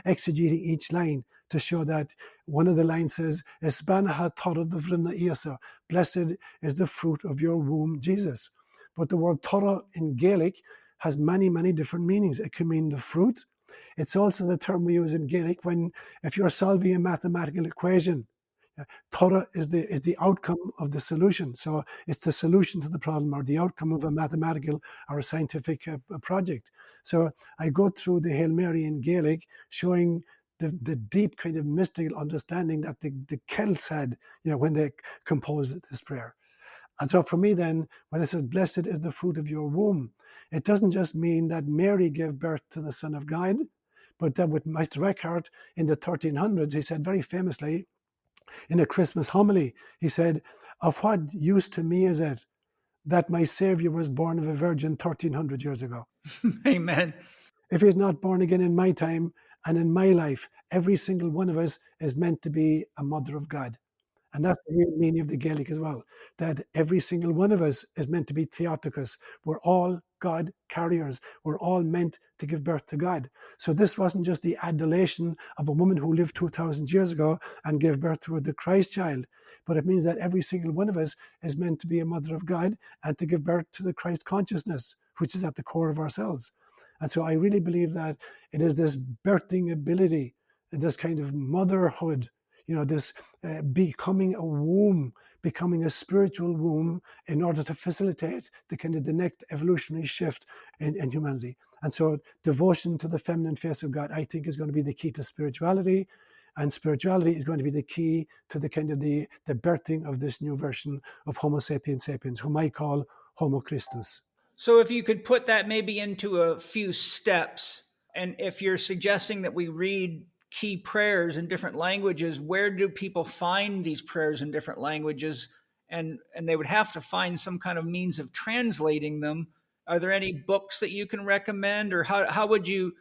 Speaker 3: exegeting each line to show that one of the lines says, Esbanaha Torah the Vrina Isa, blessed is the fruit of your womb, Jesus. But the word Torah in Gaelic has many, many different meanings. It can mean the fruit, It's also the term we use in Gaelic if you're solving a mathematical equation. Torah is the outcome of the solution. So it's the solution to the problem or the outcome of a mathematical or a scientific project. So I go through the Hail Mary in Gaelic, showing the deep kind of mystical understanding that the Celts had, when they composed this prayer. And so for me then, when it says, blessed is the fruit of your womb, it doesn't just mean that Mary gave birth to the Son of God, but that with Meister Eckhart in the 1300s, he said very famously, in a Christmas homily, he said, of what use to me is it that my Savior was born of a virgin 1300 years ago?
Speaker 2: Amen.
Speaker 3: If he's not born again in my time and in my life, every single one of us is meant to be a mother of God. And that's the real meaning of the Gaelic as well, that every single one of us is meant to be Theotokos. We're all God carriers. We're all meant to give birth to God. So this wasn't just the adulation of a woman who lived 2,000 years ago and gave birth to the Christ child, but it means that every single one of us is meant to be a mother of God and to give birth to the Christ consciousness, which is at the core of ourselves. And so I really believe that it is this birthing ability, this kind of motherhood, this becoming a womb, becoming a spiritual womb in order to facilitate the next evolutionary shift in humanity. And so devotion to the feminine face of God, I think, is going to be the key to spirituality. And spirituality is going to be the key to the birthing of this new version of Homo sapiens sapiens, whom I call Homo Christus.
Speaker 2: So if you could put that maybe into a few steps, and if you're suggesting that we read key prayers in different languages, where do people find these prayers in different languages? And they would have to find some kind of means of translating them. Are there any books that you can recommend, or how would you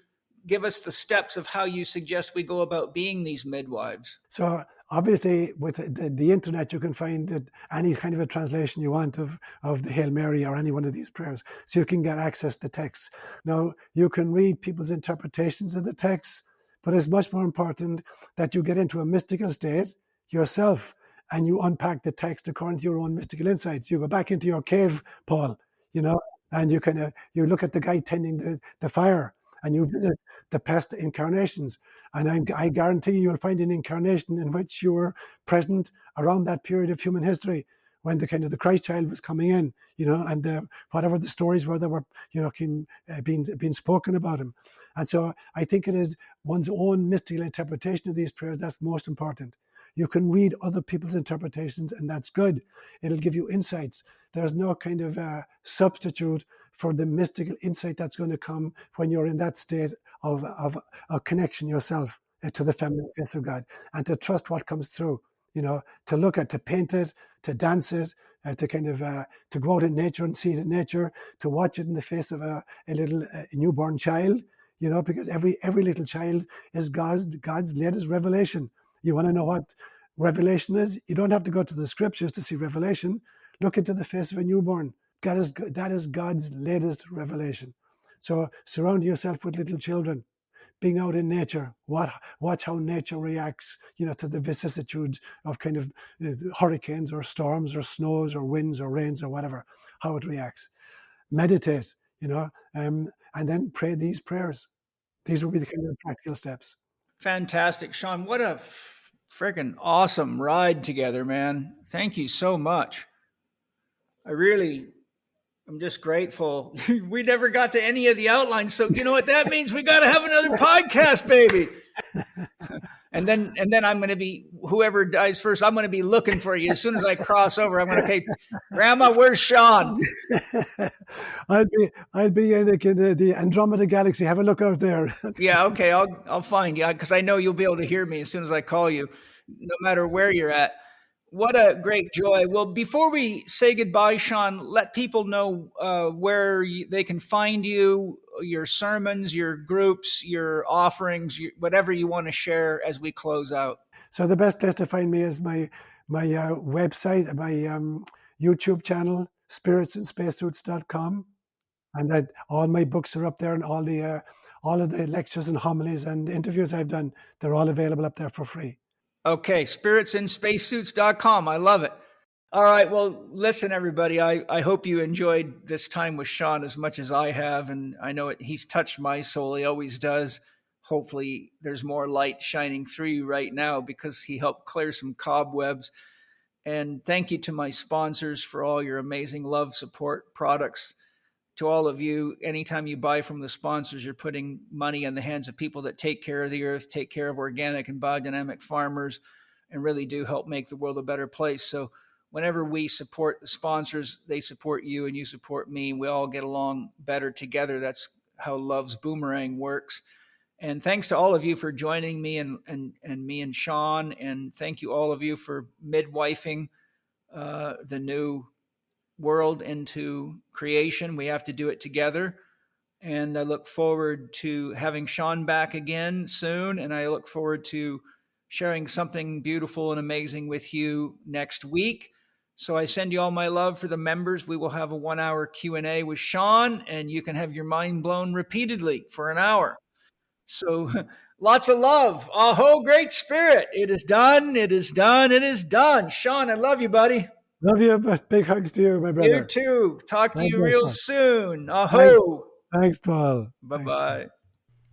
Speaker 2: give us the steps of how you suggest we go about being these midwives?
Speaker 3: So obviously with the internet, you can find any kind of a translation you want of the Hail Mary or any one of these prayers. So you can get access to texts. Now, you can read people's interpretations of the texts, but it's much more important that you get into a mystical state yourself and you unpack the text according to your own mystical insights. You go back into your cave, Paul, and you look at the guy tending the fire, and you visit the past incarnations. And I guarantee you'll find an incarnation in which you were present around that period of human history when the Christ child was coming in, and whatever the stories were that were, being spoken about him. And so I think it is one's own mystical interpretation of these prayers that's most important. You can read other people's interpretations, and that's good. It'll give you insights. There's no kind of substitute for the mystical insight that's going to come when you're in that state of a connection yourself to the feminine face of God, and to trust what comes through, to look at, to paint it, to dance it, to go out in nature and see it in nature, to watch it in the face of a little newborn child, because every little child is God's latest revelation. You want to know what revelation is? You don't have to go to the scriptures to see revelation. Look into the face of a newborn. That is God's latest revelation. So surround yourself with little children. Being out in nature, watch how nature reacts, to the vicissitudes of hurricanes or storms or snows or winds or rains or whatever, how it reacts. Meditate, and then pray these prayers. These will be the kind of practical steps.
Speaker 2: Fantastic, Sean. What a freaking awesome ride together, man. Thank you so much. I'm just grateful. We never got to any of the outlines. So you know what that means? We got to have another podcast, baby. And then I'm going to be, whoever dies first, I'm going to be looking for you. As soon as I cross over, I'm going to say, Grandma, where's Sean?
Speaker 3: I'll be in the Andromeda Galaxy. Have a look out there.
Speaker 2: Yeah. Okay. I'll find you, because I know you'll be able to hear me as soon as I call you, no matter where you're at. What a great joy. Well, before we say goodbye, Sean, let people know where they can find you, your sermons, your groups, your offerings, whatever you want to share as we close out.
Speaker 3: So the best place to find me is my website, my YouTube channel, spiritsandspacesuits.com. And that all my books are up there, and all of the lectures and homilies and interviews I've done, they're all available up there for free.
Speaker 2: Okay, spiritsandspacesuits.com. I love it. All right, well, listen, everybody, I hope you enjoyed this time with Sean as much as I have, and I know he's touched my soul. He always does. hopefully there's more light shining through you right now because he helped clear some cobwebs. And thank you to my sponsors for all your amazing love, support, products. To all of you, anytime you buy from the sponsors, you're putting money in the hands of people that take care of the earth, take care of organic and biodynamic farmers, and really do help make the world a better place. So whenever we support the sponsors, they support you and you support me. We all get along better together. That's how love's boomerang works. And thanks to all of you for joining me and me and Sean. And thank you all of you for midwifing the new world into creation. We have to do it together. And I look forward to having Sean back again soon. And I look forward to sharing something beautiful and amazing with you next week. So I send you all my love. For the members, we will have a 1-hour Q&A with Sean, and you can have your mind blown repeatedly for an hour. So lots of love. Aho, great spirit. It is done. It is done. It is done. Sean, I love you, buddy.
Speaker 3: Love you. Big hugs to you, my brother.
Speaker 2: You too. Talk to you real soon. Aho.
Speaker 3: Thanks, Paul.
Speaker 2: Bye-bye.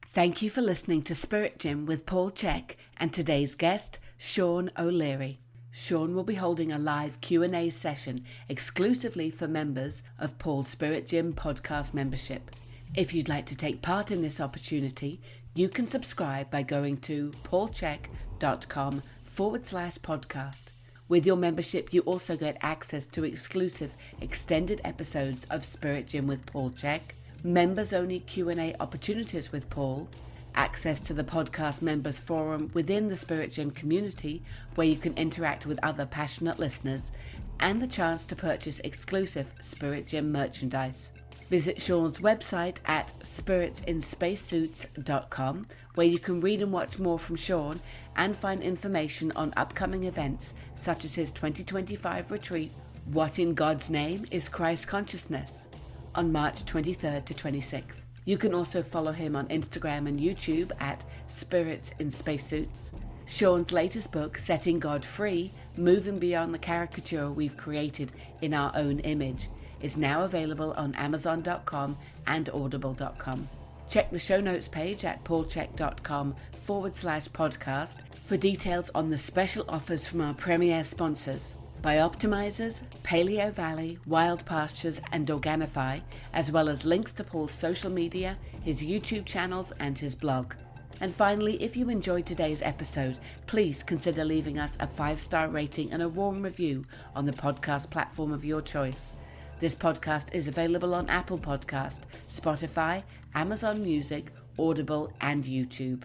Speaker 1: Thank you for listening to Spirit Gym with Paul Chek and today's guest, Sean O'Leary. Sean will be holding a live Q&A session exclusively for members of Paul's Spirit Gym podcast membership. If you'd like to take part in this opportunity, you can subscribe by going to paulchek.com/podcast. With your membership, you also get access to exclusive extended episodes of Spirit Gym with Paul Chek, members-only Q&A opportunities with Paul, access to the podcast members forum within the Spirit Gym community where you can interact with other passionate listeners, and the chance to purchase exclusive Spirit Gym merchandise. Visit Sean's website at spiritsinSpacesuits.com, where you can read and watch more from Sean and find information on upcoming events such as his 2025 retreat, What in God's Name is Christ Consciousness, on March 23rd to 26th. You can also follow him on Instagram and YouTube at Spirits in Spacesuits. Sean's latest book, Setting God Free, Moving Beyond the Caricature We've Created in Our Own Image, is now available on Amazon.com and Audible.com. Check the show notes page at paulchek.com/podcast for details on the special offers from our premier sponsors, Bioptimizers, Paleo Valley, Wild Pastures, and Organifi, as well as links to Paul's social media, his YouTube channels, and his blog. And finally, if you enjoyed today's episode, please consider leaving us a 5-star rating and a warm review on the podcast platform of your choice. This podcast is available on Apple Podcast, Spotify, Amazon Music, Audible, and YouTube.